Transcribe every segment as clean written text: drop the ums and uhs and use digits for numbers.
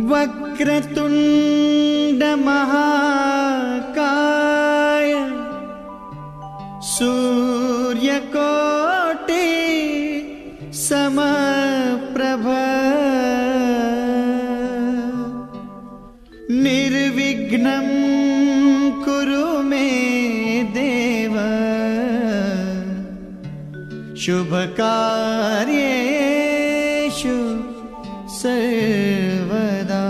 वक्रतुण्ड महाकाय सूर्यकोटि समप्रभ निर्विघ्नं कुरु मे देव शुभकार्येषु सर्वदा।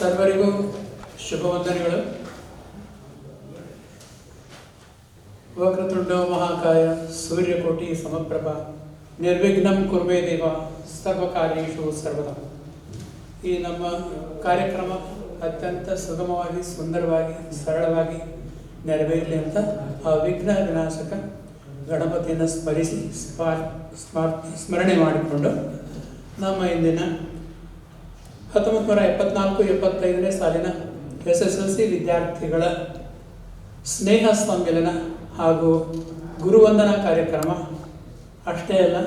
ಸರ್ವರಿಗೂ ಶುಭ ವಂದನೆಗಳು. ವಕ್ರತುಂಡೋ ಮಹಾಕಾಯ ಸೂರ್ಯಕೋಟಿ ಸಮಪ್ರಭ ನಿರ್ವಿಘ್ನಂ ಕುರ್ಮೇ ದೇವ ಸರ್ವಕಾರ್ಯೇಷು ಸರ್ವದಾ. ಈ ನಮ್ಮ ಕಾರ್ಯಕ್ರಮ ಅತ್ಯಂತ ಸುಗಮವಾಗಿ, ಸುಂದರವಾಗಿ, ಸರಳವಾಗಿ ನೆರವೇರಲಿ ಅಂತ ಆ ವಿಘ್ನ ವಿನಾಶಕ ಗಣಪತಿಯನ್ನು ಸ್ಮರಿಸಿ ಸ್ಮರಣೆ ಮಾಡಿಕೊಂಡು ನಮ್ಮ ಇಂದಿನ 1974-75 ಸಾಲಿನ SSLC ವಿದ್ಯಾರ್ಥಿಗಳ ಸ್ನೇಹ ಸಮ್ಮೇಳನ ಹಾಗೂ ಗುರುವಂದನಾ ಕಾರ್ಯಕ್ರಮ ಅಷ್ಟೇ ಅಲ್ಲ,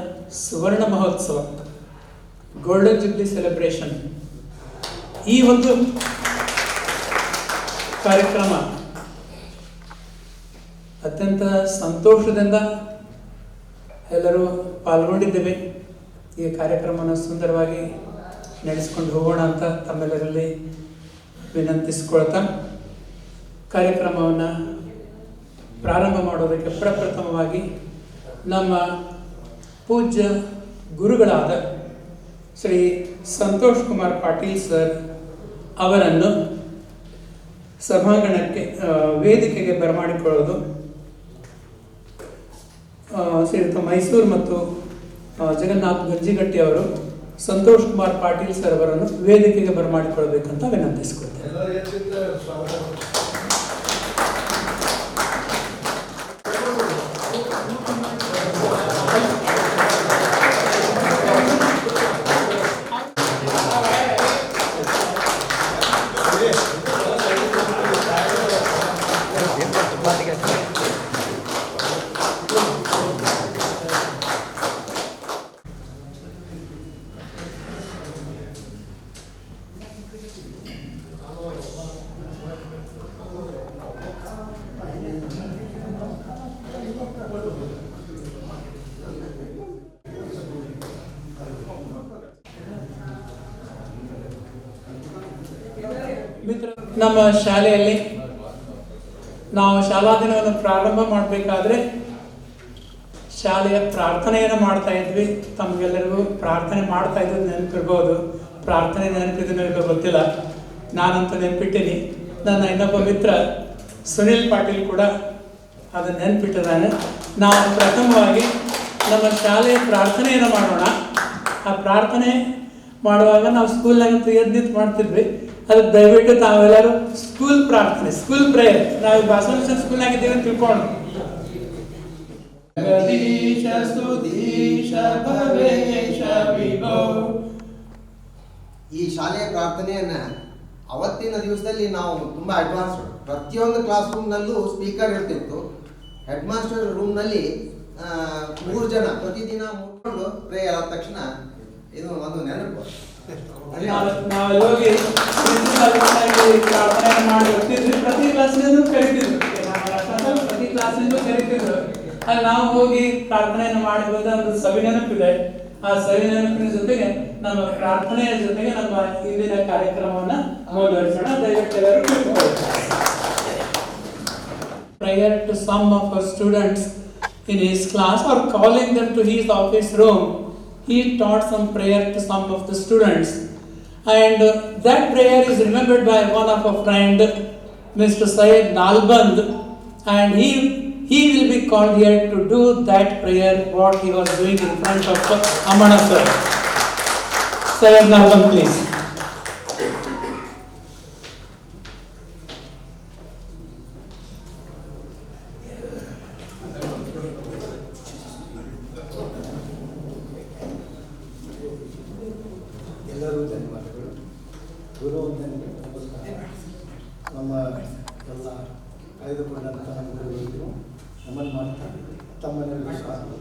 ಸುವರ್ಣ ಮಹೋತ್ಸವ, ಗೋಲ್ಡನ್ ಜುಬ್ಲಿ ಸೆಲೆಬ್ರೇಷನ್, ಈ ಒಂದು ಕಾರ್ಯಕ್ರಮ ಅತ್ಯಂತ ಸಂತೋಷದಿಂದ ಎಲ್ಲರೂ ಪಾಲ್ಗೊಂಡಿದ್ದೇವೆ. ಈ ಕಾರ್ಯಕ್ರಮವನ್ನು ಸುಂದರವಾಗಿ ನಡೆಸಿಕೊಂಡು ಹೋಗೋಣ ಅಂತ ತಮ್ಮೆಲ್ಲರಲ್ಲಿ ವಿನಂತಿಸಿಕೊಳ್ತಾ ಕಾರ್ಯಕ್ರಮವನ್ನು ಪ್ರಾರಂಭ ಮಾಡೋದಕ್ಕೆ ಪ್ರಪ್ರಥಮವಾಗಿ ನಮ್ಮ ಪೂಜ್ಯ ಗುರುಗಳಾದ ಶ್ರೀ ಸಂತೋಷ್ ಕುಮಾರ್ ಪಾಟೀಲ್ ಸರ್ ಅವರನ್ನು ಸಭಾಂಗಣಕ್ಕೆ ವೇದಿಕೆಗೆ ಬರಮಾಡಿಕೊಳ್ಳೋದು ಶ್ರೀಯುತ ಮೈಸೂರು ಮತ್ತು ಜಗನ್ನಾಥ್ ಗಂಜಿಗಟ್ಟಿ ಅವರು ಸಂತೋಷ್ ಕುಮಾರ್ ಪಾಟೀಲ್ ಸರ್ ಅವರನ್ನು ವೇದಿಕೆಗೆ ಬರಮಾಡಿಕೊಳ್ಳಬೇಕಂತ ವಿನಂತಿಸಿಕೊಳ್ತೇನೆ. ನಮ್ಮ ಶಾಲೆಯಲ್ಲಿ ನಾವು ಶಾಲಾ ದಿನವನ್ನು ಪ್ರಾರಂಭ ಮಾಡಬೇಕಾದ್ರೆ ಶಾಲೆಯ ಪ್ರಾರ್ಥನೆಯನ್ನು ಮಾಡ್ತಾ ಇದ್ವಿ. ತಮಗೆಲ್ಲರಿಗೂ ಪ್ರಾರ್ಥನೆ ಮಾಡ್ತಾ ಇದ್ದದ್ದು ನೆನಪಿರ್ಬೋದು. ಪ್ರಾರ್ಥನೆ ನೆನಪಿದನೋ ಗೊತ್ತಿಲ್ಲ, ನಾನಂತೂ ನೆನಪಿಟ್ಟೀನಿ. ನನ್ನ ಇನ್ನೊಬ್ಬ ಮಿತ್ರ ಸುನಿಲ್ ಪಾಟೀಲ್ ಕೂಡ ಅದನ್ನು ನೆನಪಿಟ್ಟಿದ್ದಾನೆ. ನಾವು ಪ್ರಥಮವಾಗಿ ನಮ್ಮ ಶಾಲೆಯ ಪ್ರಾರ್ಥನೆಯನ್ನು ಮಾಡೋಣ. ಆ ಪ್ರಾರ್ಥನೆ ಮಾಡುವಾಗ ನಾವು ಸ್ಕೂಲ್ನಾಗ ಎದ್ದು ಮಾಡ್ತಿದ್ವಿ. ಅದಕ್ಕೆ ದಯವಿಟ್ಟು ತಾವೆಲ್ಲರೂ ಸ್ಕೂಲ್ ಪ್ರಾರ್ಥನೆ, ಸ್ಕೂಲ್ ಪ್ರೇಯರ್, ನಾವು ಬಸವೇಶ್ವರ ಸ್ಕೂಲ್ನಾಗಿದ್ದೀವಿ ಅಂತ ತಿಳ್ಕೊಂಡು ಈ ಶಾಲೆಯ ಪ್ರಾರ್ಥನೆಯನ್ನ ಅವತ್ತಿನ ದಿವಸದಲ್ಲಿ ನಾವು ತುಂಬಾ ಅಡ್ವಾನ್ಸ್, ಪ್ರತಿಯೊಂದು ಕ್ಲಾಸ್ ರೂಮ್ನಲ್ಲೂ ಸ್ಪೀಕರ್ ಇರ್ತಿತ್ತು. ಹೆಡ್ ಮಾಸ್ಟರ್ ರೂಮ್ನಲ್ಲಿ 3 ಜನ ಪ್ರತಿದಿನ ಮುಟ್ಕೊಂಡು ಪ್ರೇಯರ್ ಆದ ತಕ್ಷಣ ಇದು ಒಂದು ನೆನಪು. ನಾವು ಹೋಗಿ ಪ್ರಾರ್ಥನೆ ಮಾಡಿ ಬರ್ತಿದ್ವಿ. ಪ್ರತಿ ಕ್ಲಾಸ್ನಿಂದ ಕರಿತಿದ್ರು, ಪ್ರತಿ ಕ್ಲಾಸ್ನಿಂದ ಕರಿತಿದ್ರು. ಅಲ್ಲಿ ನಾವು ಹೋಗಿ ಪ್ರಾರ್ಥನೆಯನ್ನು ಮಾಡಿರೋದು ಒಂದು ಸವಿ ನೆನಪಿದೆ. ಆ ಸವಿ ನೆನಪಿನ ಜೊತೆಗೆ ನಮ್ಮ ಪ್ರಾರ್ಥನೆಯ ಜೊತೆಗೆ ನಮ್ಮ ಇಂದಿನ ಕಾರ್ಯಕ್ರಮವನ್ನ ಮುಂದುವರಿಸೋಣ. ದಯವಿಟ್ಟು ಎಲ್ಲರೂ prayer to some of our students in his class, or calling them to his office room. He taught some prayer to some of the students, and that prayer is remembered by one of our friend, Mr. Syed Nalband, and he will be called here to do that prayer what he was doing in front of Amana sir. Syed Nalband, please. ಎಲ್ಲರೂ ಧನ್ಯವಾದಗಳು. ಗುರುವಂದನೆಗೆ ನಮಸ್ಕಾರ. ನಮ್ಮ ಎಲ್ಲ ಕಳೆದುಕೊಂಡಂಥ ನಮ್ಮ ಗುರುಗಳಿಗೂ ನಮನ ಮಾಡ್ತಾ ತಮ್ಮನೆಲ್ಲರೂ ಸಹ ನಮ್ಮ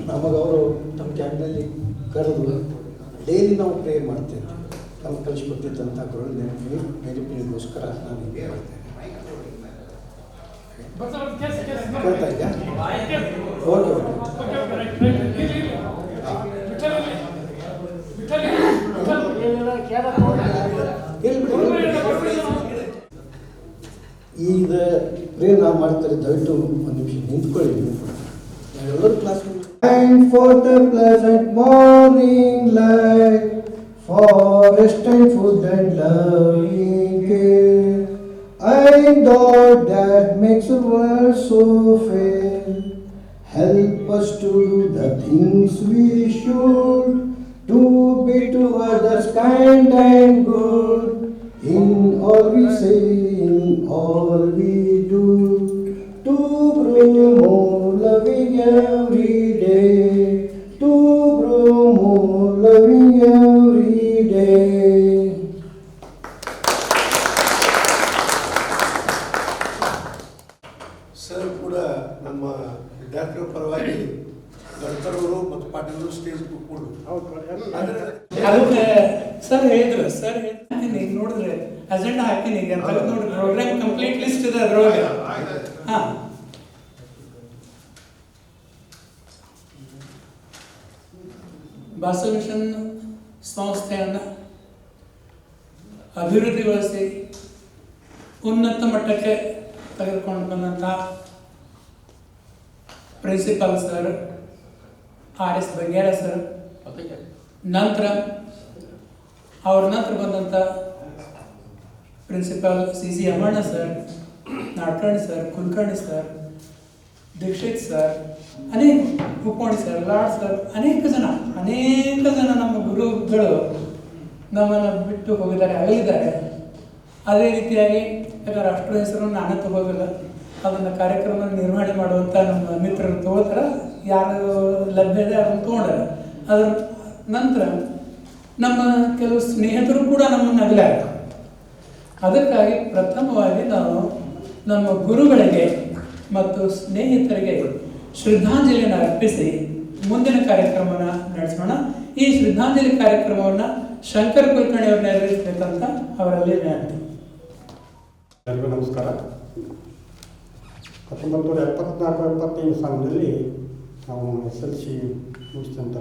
ನಮಗವರು ನಮ್ಮ ಕ್ಯಾಂಪ್ನಲ್ಲಿ ಕರೆದು ಡೈಲಿ ನಾವು ಪ್ರೇಯರ್ ಮಾಡ್ತೇವೆ. ನಮ್ಗೆ ಕಲಿಸ್ಕೊಟ್ಟಿದ್ದಂಥ ಗುರು ನೆನಪಿಗೋಸ್ಕರ ನಾನು ಹೀಗೆ ಮಾಡ್ತೇನೆ. ಕೇಳ್ತಾ ಇದೆಯಾ? Okay okay. ಈಗ ಪ್ರೇಯರ್ ನಾವು ಮಾಡ್ತಾರೆ, ದಯವಿಟ್ಟು ಒಂದು ನಿಮಿಷ ನಿಂತು ನಿಂತ್ಕೊಳ್ಳಿ ಎಲ್ಲರೂ class And for the pleasant morning light, forest and food and loving care, I thought that makes the world so fair. Help us to do the things we should, to be to others kind and good, in all we say, in all we do, to grow more loving every day, to grow more loving every day. Sir ಕೂಡ ನಮ್ಮ ವಿದ್ಯಾರ್ಥಿಗಳ ಪರವಾಗಿ ಗಡ್ಕರವರು ಮತ್ತು ಪಾಟೀಲರು stage ಕೂತ್ಕೊಂಡು ಅದಕ್ಕೆ sir ಹೇಳಿದ್ರು ಈಗ ನೋಡಿದ್ರೆ ಅಜೆಂಡಾ ಹಾಕಿನಿ ಈಗ ನೋಡ್ರಿ ಪ್ರೋಗ್ರಾಮ್ ಕಂಪ್ಲೀಟ್ ಲಿಸ್ಟ್ ಇದೆ ಅದ್ರೊಳಗೆ. ಹಾ ಭಾಷಾ ಮಿಷನ್ ಸಂಸ್ಥೆಯನ್ನು ಅಭಿವೃದ್ಧಿಗೊಳಿಸಿ ಉನ್ನತ ಮಟ್ಟಕ್ಕೆ ತೆಗೆದುಕೊಂಡು ಬಂದಂಥ principal sir RS Bangera sir, ನಂತರ ಅವ್ರ ನಂತರ ಬಂದಂಥ principal CC Amanna sir, Nadkarni sir, Kulkarni sir, Dixit sir, ಅನೇಕ ಉಪ್ಪೋಣಿ ಸರ್, ಲಾಡ್ ಸರ್, ಅನೇಕ ಜನ ನಮ್ಮ ಗುರುಗಳು ನಮ್ಮನ್ನು ಬಿಟ್ಟು ಹೋಗಿದ್ದಾರೆ, ಅಗಲಿದ್ದಾರೆ. ಅದೇ ರೀತಿಯಾಗಿ ಯಾಕಂದ್ರೆ ರಾಷ್ಟ್ರ ಹೆಸರು ನಾನೇ ತಗೋದಿಲ್ಲ, ಅದನ್ನು ಕಾರ್ಯಕ್ರಮ ನಿರ್ವಹಣೆ ಮಾಡುವಂಥ ನಮ್ಮ ಮಿತ್ರರು ತಗೋತಾರೆ, ಯಾರು ಲಭ್ಯ ಇದೆ ಅದನ್ನು ತೊಗೊಂಡಾರೆ. ಅದರ ನಂತರ ನಮ್ಮ ಕೆಲವು ಸ್ನೇಹಿತರು ಕೂಡ ನಮ್ಮನ್ನು ಅಗಲಾರ. ಅದಕ್ಕಾಗಿ ಪ್ರಥಮವಾಗಿ ನಾವು ನಮ್ಮ ಗುರುಗಳಿಗೆ ಮತ್ತು ಸ್ನೇಹಿತರಿಗೆ ಶ್ರದ್ಧಾಂಜಲಿಯನ್ನು ಅರ್ಪಿಸಿ ಮುಂದಿನ ಕಾರ್ಯಕ್ರಮನ ನಡೆಸೋಣ. ಈ ಶ್ರದ್ಧಾಂಜಲಿ ಕಾರ್ಯಕ್ರಮವನ್ನು ಶಂಕರ್ ಕುಲಕರ್ಣಿ ಅವರು ನೆರವೇರಿಸಬೇಕಂತ ಅವರಲ್ಲಿ ವಿನಂತಿ. ಎಲ್ಲರಿಗೂ ನಮಸ್ಕಾರ. 1974-75 ಸಾಲಿನಲ್ಲಿ ನಾವು SLC ಮುಗಿಸಿದಂಥ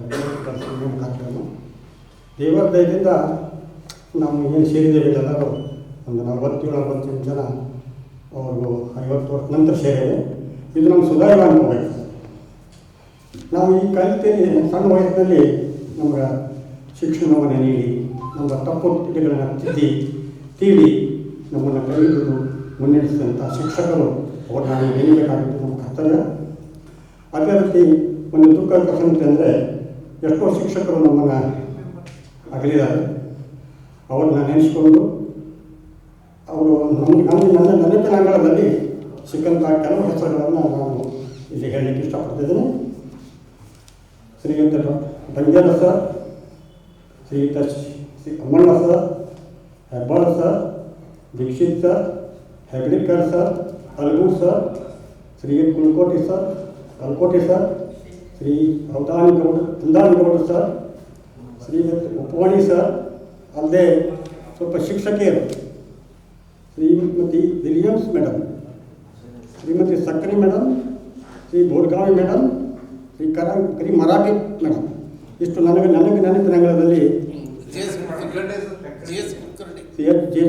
ಕಾರ್ಯಕ್ರಮ ದೇವರ ದಯದಿಂದ ನಾವು ಏನು ಸೇರಿದ್ದೇವೆ ಎಲ್ಲರೂ ಒಂದು 47-48 ಜನ, ಅವ್ರಿಗೂ 50 ವರ್ಷ ನಂತರ ಸೇರಿದೆ. ಇದು ನಮ್ಮ ಸುಧಾರಣೆ ಅನ್ಕೋಬೇಕು. ನಾವು ಈ ಕಲಿತೆಯಲ್ಲಿ ಸಣ್ಣ ವಯಸ್ಸಿನಲ್ಲಿ ನಮಗೆ ಶಿಕ್ಷಣವನ್ನು ನೀಡಿ ನಮ್ಮ ತಪ್ಪು ತಿದ್ದುಗಳನ್ನು ತೀಡಿ ನಮ್ಮನ್ನು ಕಲಿಯುವುದು ಮುನ್ನಡೆಸಿದಂಥ ಶಿಕ್ಷಕರು ಅವ್ರು ನಾವು ನೆನಬೇಕಾಗಿದ್ದು ನಮ್ಮ ಕರ್ತವ್ಯ. ಅದೇ ರೀತಿ ಒಂದು ದುಃಖದ ಸಂಗತಿ ಅಂದರೆ ಎಷ್ಟೋ ಶಿಕ್ಷಕರು ನಮ್ಮನ್ನು ಅಗಲಿದ್ದಾರೆ. ಅವ್ರನ್ನ ನೆನೆಸ್ಕೊಂಡು ಅವರು ನನ್ನ ನೆನಪಿನ ಅಂಗಳದಲ್ಲಿ ಸಿಕ್ಕಂಥ ಕೆಲವು ಹೆಸರುಗಳನ್ನು ನಾನು ಇಲ್ಲಿ ಹೇಳಲಿಕ್ಕೆ ಇಷ್ಟಪಡ್ತಿದ್ದೇನೆ. ಶ್ರೀಯುತ Bangera sir, Shriyuta Shri Ammanna sir, Hebbal sir, Dixit sir, Hegdikar sir, Algur sir, Shri Kulkoti sir, Kalkoti sir, Shri Andanigowda sir, Shrimati Uppavani sir, ಅಲ್ಲದೆ ಸ್ವಲ್ಪ ಶಿಕ್ಷಕಿಯರು Shrimati Williams madam, Shrimati Sakkare madam, Shri Borgavi madam, Shri Marathi madam, ಇಷ್ಟು ನನಗೆ ನೆನಪಿನಂಗಳದಲ್ಲಿ JS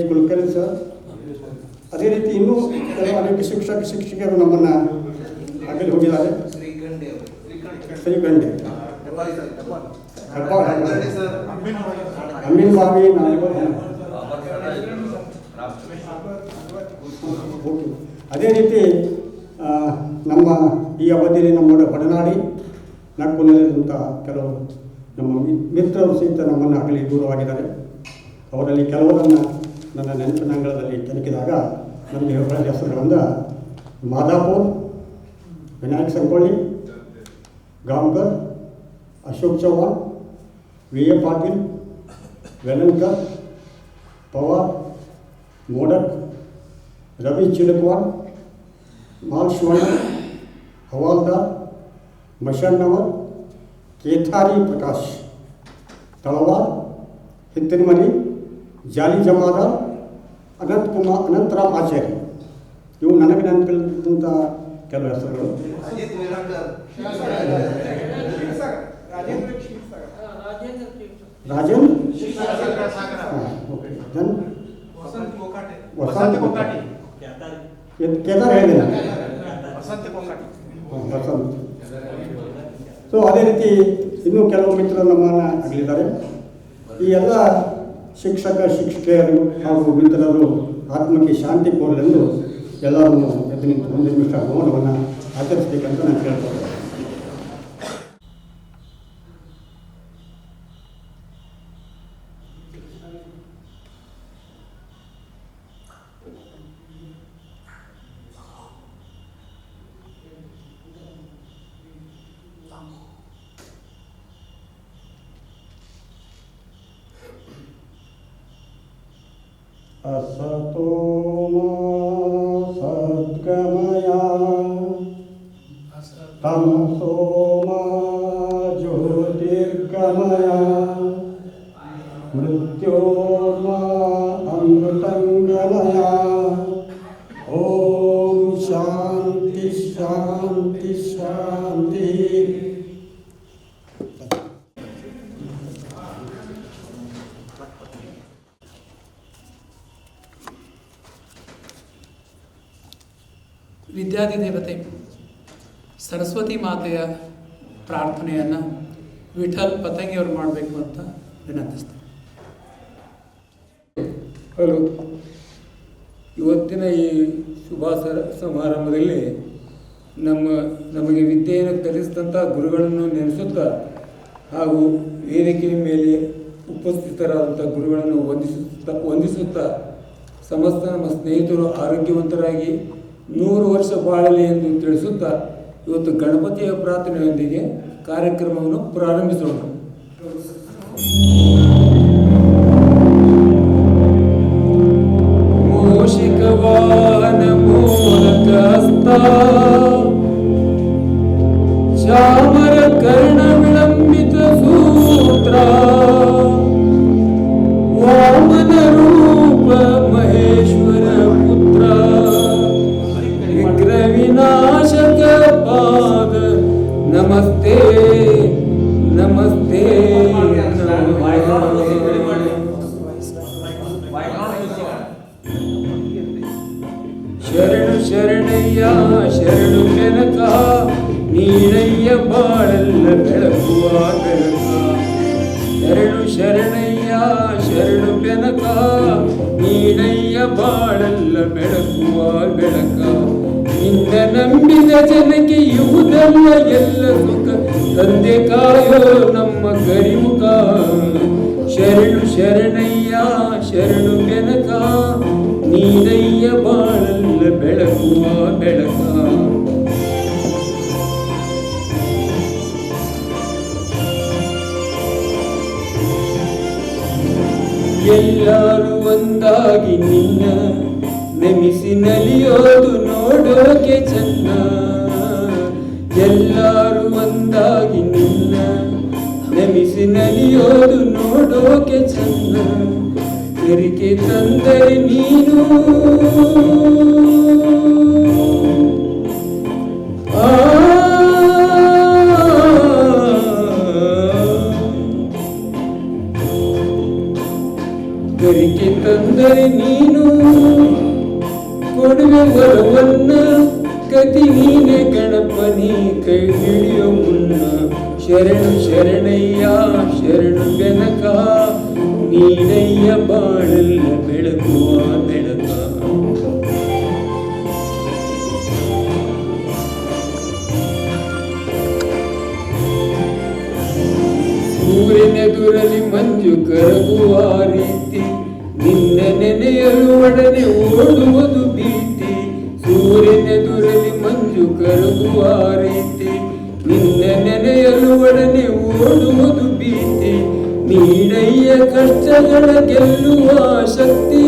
ಕುಲಕರ್ಣಿ ಸರ್, ಅದೇ ರೀತಿ ಇನ್ನೂ ಕೆಲವು ಅನೇಕ ಶಿಕ್ಷಕಿಯರು ನಮ್ಮನ್ನು ಅಗಲಿ ಹೋಗಿದ್ದಾರೆ. ಶ್ರೀಗಂಡೆ, ಅಮೀನ್ ಬಾವಿ, ಅದೇ ರೀತಿ ನಮ್ಮ ಈ ಅವಧಿಯಲ್ಲಿ ನಮ್ಮ ಒಡನಾಡಿ ನಕ್ಕುನಲ್ಲಿರುವಂಥ ಕೆಲವು ನಮ್ಮ ಮಿತ್ರರು ಸಹಿತ ನಮ್ಮನ್ನು ಅಗಲಿ ದೂರವಾಗಿದ್ದಾರೆ. ಅವರಲ್ಲಿ ಕೆಲವರನ್ನು ನನ್ನ ನೆನಪಿನಂಗಳದಲ್ಲಿ ಕೆಣಕಿದಾಗ ನನಗೆ ಹೊರ ಹೆಸರುಗಳಿಂದ ಮಾದಾಪುರ್, ವಿನಾಯಕ್ ಸಂಗೊಳ್ಳಿ, ಗಾಂವ್ಕರ್, ಅಶೋಕ್ ಚೌಹಾಣ್, VA ಪಾಟೀಲ್, ವೆಲನ್ಕರ್, ಪವಾರ್, ಮೋಡಕ್, ರವಿ ಚಿಲಕ್ವಾಡ್, ಮಾಲ್ಶ್ವಣ್ಣ, ಹವಾಲ್ದಾರ್, ಮಶಣ್ಣವರ್, ಕೇಥಾರಿ ಪ್ರಕಾಶ್, ತಳವಾರ್, ಹಿತ್ತಿನಮನಿ, ಜಾಲಿ ಜಮಾದಾರ್, ಅನಂತರಾಮ್ ಆಚಾರ್ಯ, ಇವು ನನಗೆ ನೆನಪಿಲ್ಲದಂಥ ಕೆಲವು ಹೆಸರುಗಳು. ರಾಜೇಂದ್ರ ವಸಂತ ಕೇದಾರ್ ಹೇಳಿದೆ. ಪ್ರಸನ್ನ. ಸೊ ಅದೇ ರೀತಿ ಇನ್ನೂ ಕೆಲವು ಮಿತ್ರರು ನಮ್ಮನ್ನು ಆಗಲಿದ್ದಾರೆ. ಈ ಎಲ್ಲ ಶಿಕ್ಷಕ ಶಿಕ್ಷಕಿಯರು ಹಾಗೂ ಮಿತ್ರರು ಆತ್ಮಕ್ಕೆ ಶಾಂತಿ ಕೋರಲೆಂದು ಎಲ್ಲರೂ ಎದ್ದು ನಿಂತು ಒಂದು ನಿಮಿಷ ಮೌನವನ್ನು ಆಚರಿಸಬೇಕಂತ ನಾನು ಕೇಳ್ತೇನೆ. असतो मा सद्गमय तमसो मा ज्योतिर्गमय मृत्योर्मा अमृतंगमय. ओम शांति शांति शांति. ವಿದ್ಯಾಧಿದೇವತೆ ಸರಸ್ವತಿ ಮಾತೆಯ ಪ್ರಾರ್ಥನೆಯನ್ನು ವಿಠಲ್ ಪತಂಗಿಯವರು ಮಾಡಬೇಕು ಅಂತ ವಿನಂತಿಸ್ತೇನೆ. ಹಲೋ, ಇವತ್ತಿನ ಈ ಶುಭ ಸಮಾರಂಭದಲ್ಲಿ ನಮಗೆ ವಿದ್ಯೆಯನ್ನು ಕಲಿಸಿದಂಥ ಗುರುಗಳನ್ನು ನೆನೆಸುತ್ತಾ ಹಾಗೂ ವೇದಿಕೆಯ ಮೇಲೆ ಉಪಸ್ಥಿತರಾದಂಥ ಗುರುಗಳನ್ನು ವಂದಿಸುತ್ತಾ ಸಮಸ್ತ ನಮ್ಮ ಸ್ನೇಹಿತರು ಆರೋಗ್ಯವಂತರಾಗಿ 100 ವರ್ಷ ಬಾಳಲಿ ಎಂದು ತಿಳಿಸುತ್ತಾ ಇವತ್ತು ಗಣಪತಿಯ ಪ್ರಾರ್ಥನೆಯೊಂದಿಗೆ ಕಾರ್ಯಕ್ರಮವನ್ನು ಪ್ರಾರಂಭಿಸೋಣ. ಮೂಷಿಕವಾಹನ ಮೋದಕಸ್ತ ಚಾಮರ ಕರ್ಣ ವಿಳಂಬಿತ ಸೂತ್ರ ವಾಮನ ರೂಪ ಮಹೇಶ್ವರ ಪುತ್ರ ವಿಗ್ರಹ ವಿನಾಶಕ ಪಾದ ನಮಸ್ತೆ ನಮಸ್ತೆ. ಶರಣು ಶರಣಯ್ಯ ಶರಣು ಬೆನಕ ನೀನಯ್ಯ ಬಾಳೆಲ್ಲ ಬೆಳಗುವ ಬೆಳಕ. ಶರಣು ಶರಣಯ್ಯ ಶರಣು ಬೆನಕ ನೀನಯ್ಯ ಬಾಳೆಲ್ಲ ಬೆಳಗುವ ಬೆಳಕ. ನಿನ್ನ ನಂಬಿದ ಜನಕ್ಕೆ ಇವುದೆಲ್ಲ ಎಲ್ಲ ಸುಖ ತಂದೆ ಕಾಯೋ ನಮ್ಮ ಕರಿಮುಖ. ಶರಣು ಶರಣಯ್ಯ ಶರಣು ಬೆನಕ ನೀನಯ್ಯ ಬಾಳೆಲ್ಲ ಬೆಳಗುವ ಬೆಳಕ. ಎಲ್ಲರೂ ಒಂದಾಗಿ ನಿನ್ನ ನಮಿಸಿ ನಲಿಯೋದು ನೋಡೋಕೆ ಚೆನ್ನ. ಎಲ್ಲರೂ ಒಂದಾಗಿ ನಿನ್ನ ನಮಿಸಿ ನಲಿಯೋದು ನೋಡೋಕೆ ಚೆನ್ನ. ಕರಿಕೆ ತಂದರೆ ನೀನು ಕರಿಕೆ ತಂದರೆ ನೀನು ಕೊಡುವೆ ವರವನ್ನ. ಕತಿ ನೀನೆ ಗಣಪನಿ ಕೈ ಹಿಡಿಯೋ ಮುನ್ನ. ಶರಣು ಶರಣಯ್ಯ ಶರಣು ಬೆನಕ ನೀನಯ್ಯ ಬಾಳೆಲ್ಲ ಬೆಳಗುವ ಬೆಳಕ. ಸೂರ್ಯನೆದುರಲ್ಲಿ ಮಂಜು ಕರಗುವ ರೀತಿ ನಿನ್ನ ನೆನೆಯಲು ಒಡನೆ ಓಡುವುದು ಭೀತಿ. ಸೂರ್ಯನೆದುರಲ್ಲಿ ಮಂಜು ಕರಗುವ ರೀತಿ ನಿನ್ನ ನೆನೆಯಲು ಒಡನೆ ಓಡುವುದು ಭೀತಿ. ನೀನಯ್ಯ ಕಷ್ಟಗಳ ಗೆಲ್ಲುವ ಶಕ್ತಿ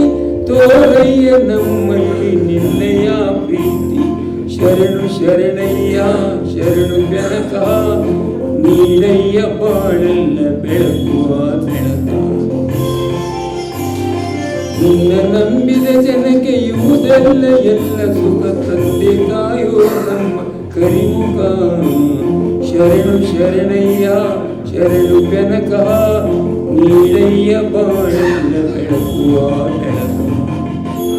ತೋರಯ್ಯ ನಮ್ಮಲ್ಲಿ ನಿನ್ನೆಯ ಪ್ರೀತಿ. ಶರಣು ಶರಣಯ್ಯ ಶರಣು ಬೆನಕ ನೀನಯ್ಯ ಬಾಳೆಲ್ಲ ಬೆಳಗುವ ಬೆಳಕ. ನಿನ್ನ ನಂಬಿದ ಜನಕ್ಕೆ ಇವುದೆಲ್ಲ ಎಲ್ಲ ಸುಖ ತಂದೆ ಕಾಯೋ ನಮ್ಮ ಕರಿಮುಖ. ಶರಣು ಶರಣಯ್ಯ ಶರಣು ಬೆನಕ ನೀನಯ್ಯ ಬಾಳೆಲ್ಲ ಬೆಳಗುವ ಬೆಳಕ.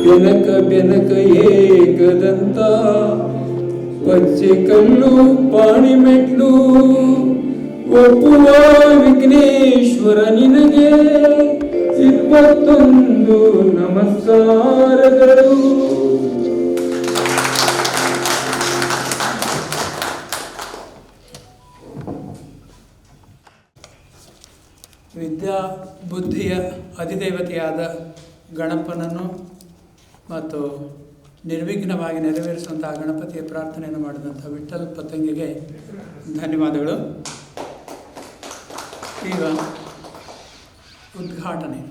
ಬೆನಕ ಬೆನಕ ಏಕದಂತ ಪಚ್ಚೆ ಕಲ್ಲು ಪಾಣಿಮೆಟ್ಲು ಒಪ್ಪುವ ವಿಘ್ನೇಶ್ವರ ನಿನಗೆ 21 ನಮಸ್ಕಾರಗಳು. ವಿದ್ಯಾ ಬುದ್ಧಿಯ ಅಧಿದೇವತೆಯಾದ ಗಣಪನನ್ನು ಮತ್ತು ನಿರ್ವಿಘ್ನವಾಗಿ ನೆರವೇರಿಸುವಂತಹ ಗಣಪತಿಯ ಪ್ರಾರ್ಥನೆಯನ್ನು ಮಾಡಿದಂಥ ವಿಠ್ಠಲ್ ಪತಂಗಿಗೆ ಧನ್ಯವಾದಗಳು. ಈಗ ಉದ್ಘಾಟನೆ.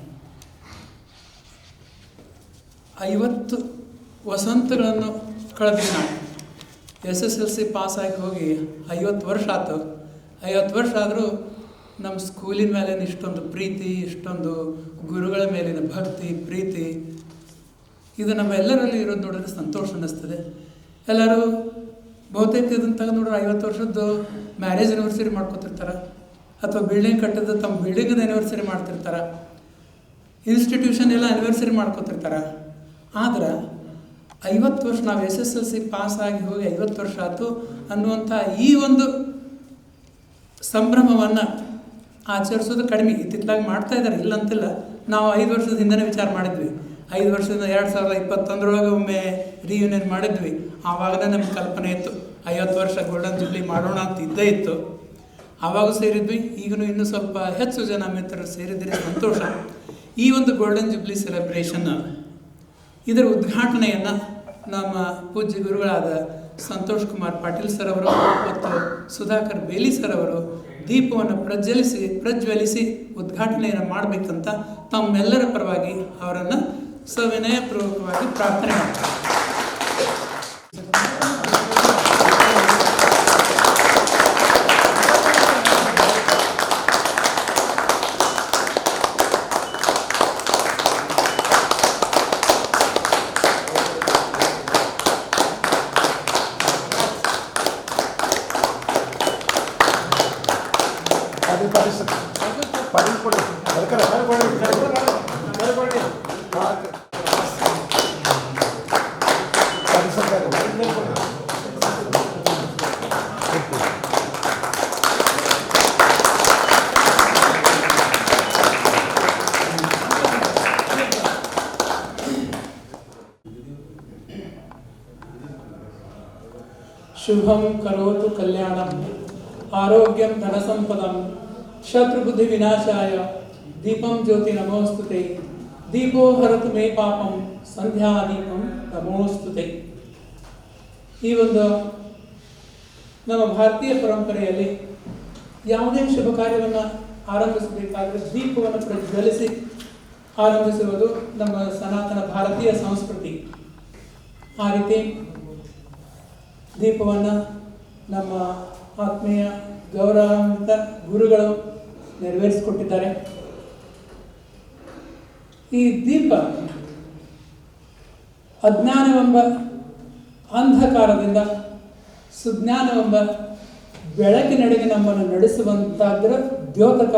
50 ವಸಂತಗಳನ್ನು ಕಳೆದ್ವಿ ನಾವು. SSLC ಪಾಸಾಗಿ ಹೋಗಿ 50 ವರ್ಷ ಆಯ್ತು. 50 ವರ್ಷ ಆದರೂ ನಮ್ಮ ಸ್ಕೂಲಿನ ಮೇಲಿನ ಇಷ್ಟೊಂದು ಪ್ರೀತಿ, ಇಷ್ಟೊಂದು ಗುರುಗಳ ಮೇಲಿನ ಭಕ್ತಿ ಪ್ರೀತಿ, ಇದು ನಮ್ಮೆಲ್ಲರಲ್ಲಿ ಇರೋದು ನೋಡಿದ್ರೆ ಸಂತೋಷ ಅನ್ನಿಸ್ತದೆ. ಎಲ್ಲರೂ ಬಹುತೇಕ ಇದನ್ನು ತೆಗೆದು ನೋಡ್ರೆ 50 ವರ್ಷದ್ದು ಮ್ಯಾರೇಜ್ ಆ್ಯನಿವರ್ಸರಿ ಮಾಡ್ಕೊತಿರ್ತಾರೆ, ಅಥವಾ ಬಿಲ್ಡಿಂಗ್ ಕಟ್ಟಿದ್ದು ತಮ್ಮ ಬಿಲ್ಡಿಂಗದ ಆ್ಯನಿವರ್ಸರಿ ಮಾಡ್ತಿರ್ತಾರೆ, ಇನ್ಸ್ಟಿಟ್ಯೂಷನ್ ಎಲ್ಲ ಆ್ಯನಿವರ್ಸರಿ ಮಾಡ್ಕೊತಿರ್ತಾರೆ. ಆದ್ರೆ 50 ವರ್ಷ ನಾವು SSLC ಪಾಸಾಗಿ ಹೋಗಿ 50 ವರ್ಷ ಆಯಿತು ಅನ್ನುವಂಥ ಈ ಒಂದು ಸಂಭ್ರಮವನ್ನು ಆಚರಿಸೋದು ಕಡಿಮೆ. ಇತ್ತಿತ್ತಲಾಗಿ ಮಾಡ್ತಾ ಇದ್ದಾರೆ, ಇಲ್ಲ ಅಂತಿಲ್ಲ. ನಾವು 5 ವರ್ಷದ ಹಿಂದೆ ವಿಚಾರ ಮಾಡಿದ್ವಿ. 5 ವರ್ಷದಿಂದ 2021 ಒಮ್ಮೆ ರಿಯೂನಿಯನ್ ಮಾಡಿದ್ವಿ. ಆವಾಗಲೇ ನಮ್ಗೆ ಕಲ್ಪನೆ ಇತ್ತು 50 ವರ್ಷ ಗೋಲ್ಡನ್ ಜೂಬ್ಲಿ ಮಾಡೋಣ ಅಂತ ಇದ್ದೇ ಇತ್ತು. ಆವಾಗ ಸೇರಿದ್ವಿ. ಈಗಲೂ ಇನ್ನೂ ಸ್ವಲ್ಪ ಹೆಚ್ಚು ಜನ ಮಿತ್ರರು ಸೇರಿದರೆ ಸಂತೋಷ. ಈ ಒಂದು ಗೋಲ್ಡನ್ ಜೂಬ್ಲಿ ಸೆಲೆಬ್ರೇಷನ್, ಇದರ ಉದ್ಘಾಟನೆಯನ್ನು ನಮ್ಮ ಪೂಜ್ಯ ಗುರುಗಳಾದ ಸಂತೋಷ್ ಕುಮಾರ್ ಪಾಟೀಲ್ ಸರ್ ಅವರು ಮತ್ತು ಸುಧಾಕರ್ ಬೇಲಿ ಸರ್ ಅವರು ದೀಪವನ್ನು ಪ್ರಜ್ವಲಿಸಿ ಉದ್ಘಾಟನೆಯನ್ನು ಮಾಡಬೇಕಂತ ತಮ್ಮೆಲ್ಲರ ಪರವಾಗಿ ಅವರನ್ನು ಸವಿನಯಪೂರ್ವಕವಾಗಿ ಪ್ರಾರ್ಥನೆ ಮಾಡ್ತಾರೆ. ಶುಭಂ ಕರೋತು ಕಲ್ಯಾಣಂ ಆರೋಗ್ಯಂ ಧನಸಂಪದಂ ಶತ್ರುಬುದ್ಧಿ ವಿನಾಶಾಯ ದೀಪಂ ಜ್ಯೋತಿ ನಮೋಸ್ತುತೆ ದೀಪೋ ಹರತು ಮೇ ಪಾಪಂ ಸಂಧ್ಯಾ ದೀಪಂ ನಮೋಸ್ತುತೆ. ಈ ಒಂದು ನಮ್ಮ ಭಾರತೀಯ ಪರಂಪರೆಯಲ್ಲಿ ಯಾವುದೇ ಶುಭ ಕಾರ್ಯವನ್ನು ಆರಂಭಿಸಬೇಕಾದರೆ ದೀಪವನ್ನು ಪ್ರಜ್ವಲಿಸಿ ಆರಂಭಿಸುವುದು ನಮ್ಮ ಸನಾತನ ಭಾರತೀಯ ಸಂಸ್ಕೃತಿ. ಆ ರೀತಿ ದೀಪವನ್ನು ನಮ್ಮ ಆತ್ಮೀಯ ಗೌರವಾನ್ವಿತ ಗುರುಗಳು ನೆರವೇರಿಸಿಕೊಟ್ಟಿದ್ದಾರೆ. ಈ ದೀಪ ಅಜ್ಞಾನವೆಂಬ ಅಂಧಕಾರದಿಂದ ಸುಜ್ಞಾನವೆಂಬ ಬೆಳಕಿನೆಡೆಗೆ ನಮ್ಮನ್ನು ನಡೆಸುವಂತಾದ್ರ ದ್ಯೋತಕ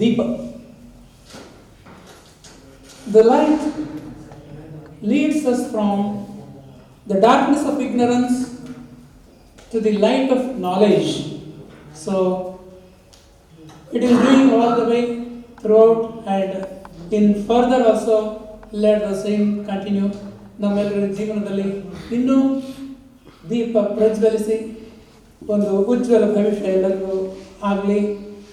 ದೀಪ. The light leads us from the darkness of ignorance to the light of knowledge. So it is doing all the way throughout, and in further also let the same continue. ನಮ್ಮೆಲ್ಲರ ಜೀವನದಲ್ಲಿ ಇನ್ನೂ ದೀಪ ಪ್ರಜ್ವಲಿಸಿ ಒಂದು ಉಜ್ವಲ ಭವಿಷ್ಯ ಎಲ್ಲರಿಗೂ ಆಗಲಿ,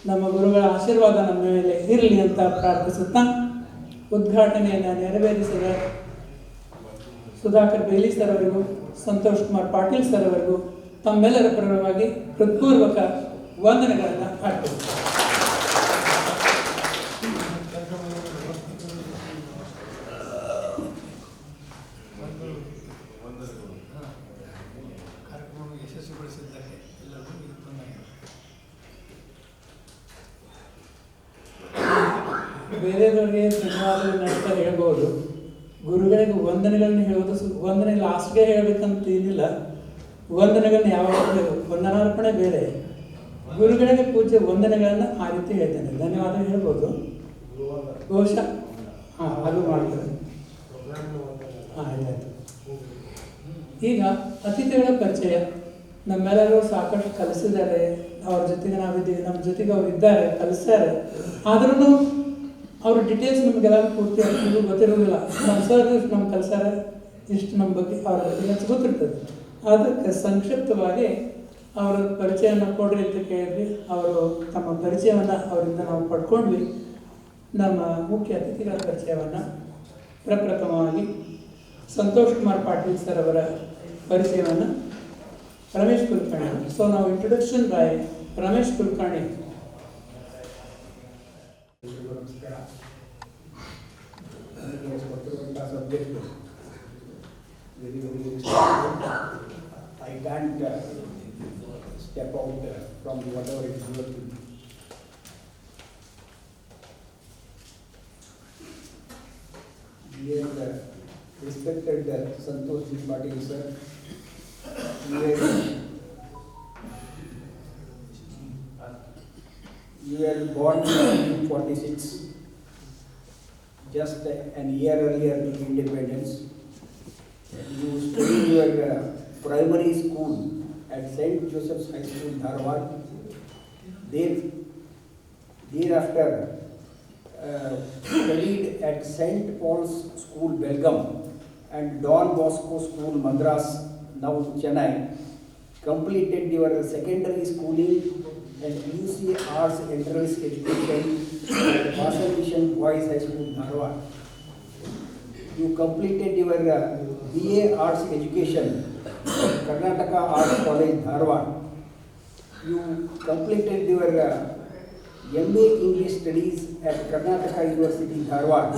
ನಮ್ಮ ಗುರುಗಳ ಆಶೀರ್ವಾದ ನಮ್ಮ ಮೇಲೆ ಇರಲಿ ಅಂತ ಪ್ರಾರ್ಥಿಸುತ್ತಾ ಉದ್ಘಾಟನೆಯನ್ನು ನೆರವೇರಿಸಿದ ಸುಧಾಕರ್ ಬೇಲಿ ಸರ್ ಅವರಿಗೂ ಸಂತೋಷ್ ಕುಮಾರ್ ಪಾಟೀಲ್ ಸರ್ ಅವರಿಗೂ ತಮ್ಮೆಲ್ಲರ ಪರವಾಗಿ ಹೃತ್ಪೂರ್ವಕ ವಂದನೆಗಳನ್ನು ಅರ್ಪಿಸುತ್ತಾರೆ. ಬೇರೆಯವರಿಗೆ ಧನ್ಯವಾದಗಳನ್ನ ಅಂತ ಹೇಳ್ಬೋದು. ಗುರುಗಳಿಗೆ ವಂದನೆಗಳನ್ನ ಹೇಳೋದು ವಂದನೆ ಲಾಸ್ಟ್ಗೆ ಹೇಳ್ಬೇಕಂತ ಏನಿಲ್ಲ. ವಂದನೆಗಳನ್ನ ಯಾವಾಗ ವಂದನಾರ್ಪಣೆ ಬೇರೆ, ಗುರುಗಳಿಗೆ ಪೂಜೆ ವಂದನೆಗಳನ್ನ ಆ ರೀತಿ ಹೇಳ್ತೇನೆ. ಧನ್ಯವಾದ ಹೇಳ್ಬೋದು ಬಹುಶಃ. ಅದು ಮಾಡ್ತಾರೆ. ಆಯ್ತು. ಈಗ ಅತಿಥಿಗಳ ಪರಿಚಯ. ನಮ್ಮೆಲ್ಲರೂ ಸಾಕಷ್ಟು ಕಲಿಸಿದ್ದಾರೆ, ಅವ್ರ ಜೊತೆಗೆ ನಾವಿದ್ದೀವಿ, ನಮ್ಮ ಜೊತೆಗೆ ಅವ್ರು ಇದ್ದಾರೆ, ಕಲಿಸ್ತಾರೆ. ಆದ್ರೂ ಅವ್ರ ಡಿಟೇಲ್ಸ್ ನಮಗೆಲ್ಲ ಪೂರ್ತಿ ಆಗ್ತಿದ್ದು ಗೊತ್ತಿರೋದಿಲ್ಲ. ನಮ್ಮ ಸರ್ ನಮ್ಗೆ ಕಲಿಸ್ತಾರೆ, ಇಷ್ಟು ನಮ್ಮ ಬಗ್ಗೆ ಅವ್ರ ಬಗ್ಗೆ ಗೊತ್ತಿರ್ತದೆ. ಅದಕ್ಕೆ ಸಂಕ್ಷಿಪ್ತವಾಗಿ ಅವರ ಪರಿಚಯನ ಕೊಡ್ರಿ ಅಂತ ಕೇಳಿದ್ವಿ. ಅವರು ತಮ್ಮ ಪರಿಚಯವನ್ನು ಅವರಿಂದ ನಾವು ಪಡ್ಕೊಂಡ್ವಿ. ನಮ್ಮ ಮುಖ್ಯ ಅತಿಥಿಗಳ ಪರಿಚಯವನ್ನು ಪ್ರಪ್ರಥಮವಾಗಿ ಸಂತೋಷ್ ಕುಮಾರ್ ಪಾಟೀಲ್ ಸರ್ ಅವರ ಪರಿಚಯವನ್ನು ರಮೇಶ್ ಕುಲಕರ್ಣಿ. ಸೊ ನಾವು introduction by Ramesh Kulkarni. Subject very I can't step out from whatever it is working. Dear respected Santosh Patil sir, you were born in 1946, just an year earlier to independence. You studied your primary school at St. Joseph's High School, Dharwad. Thereafter, studied at St. Paul's School, Belgaum, and Don Bosco School, Madras, now Chennai. Completed your secondary schooling and UC Arts Entrance Education at Basel Mission Boys High School, Dharwad. You completed your BA Arts Education Karnataka Arts College, Dharwad. You completed your MA English Studies at Karnataka University, Dharwad.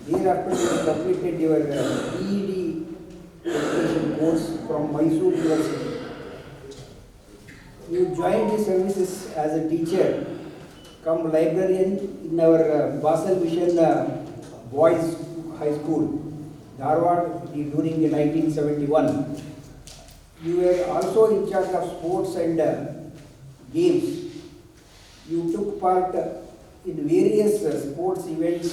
Thereafter, you completed your BEd education course from Mysore University. You joined the services as a teacher, come librarian in our Basel Mission Boys High School, Dharwad, during 1971. You were also in charge of sports and games. You took part in various sports events,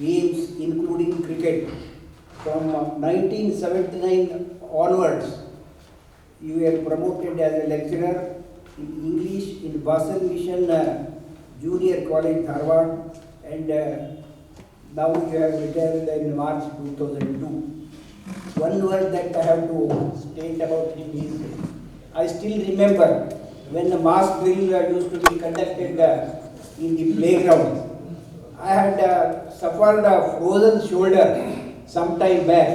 games including cricket. From 1979 onwards, you were promoted as a lecturer in English in Basel Mission Junior College, Dharwad, and now you have retired in March 2002. One word that I have to state about him is, I still remember when the mass drill used to be conducted in the playground. I had suffered a frozen shoulder some time back.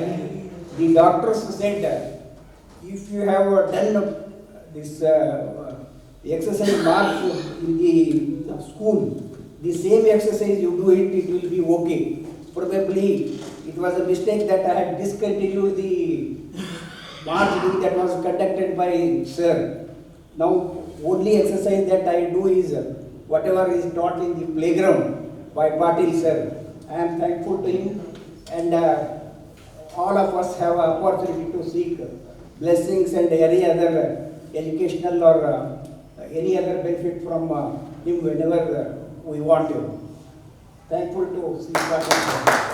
The doctors said, if you have done this exercise march in the school, the same exercise you do it, it will be okay. Probably it was a mistake that I had discontinued the march drill that was conducted by sir. Now only exercise that I do is whatever is taught in the playground by Patil sir. I am thankful to him, and all of us have an opportunity to seek blessings and any other educational or any other benefit from him whenever we want to. Thankful to see Patil sir.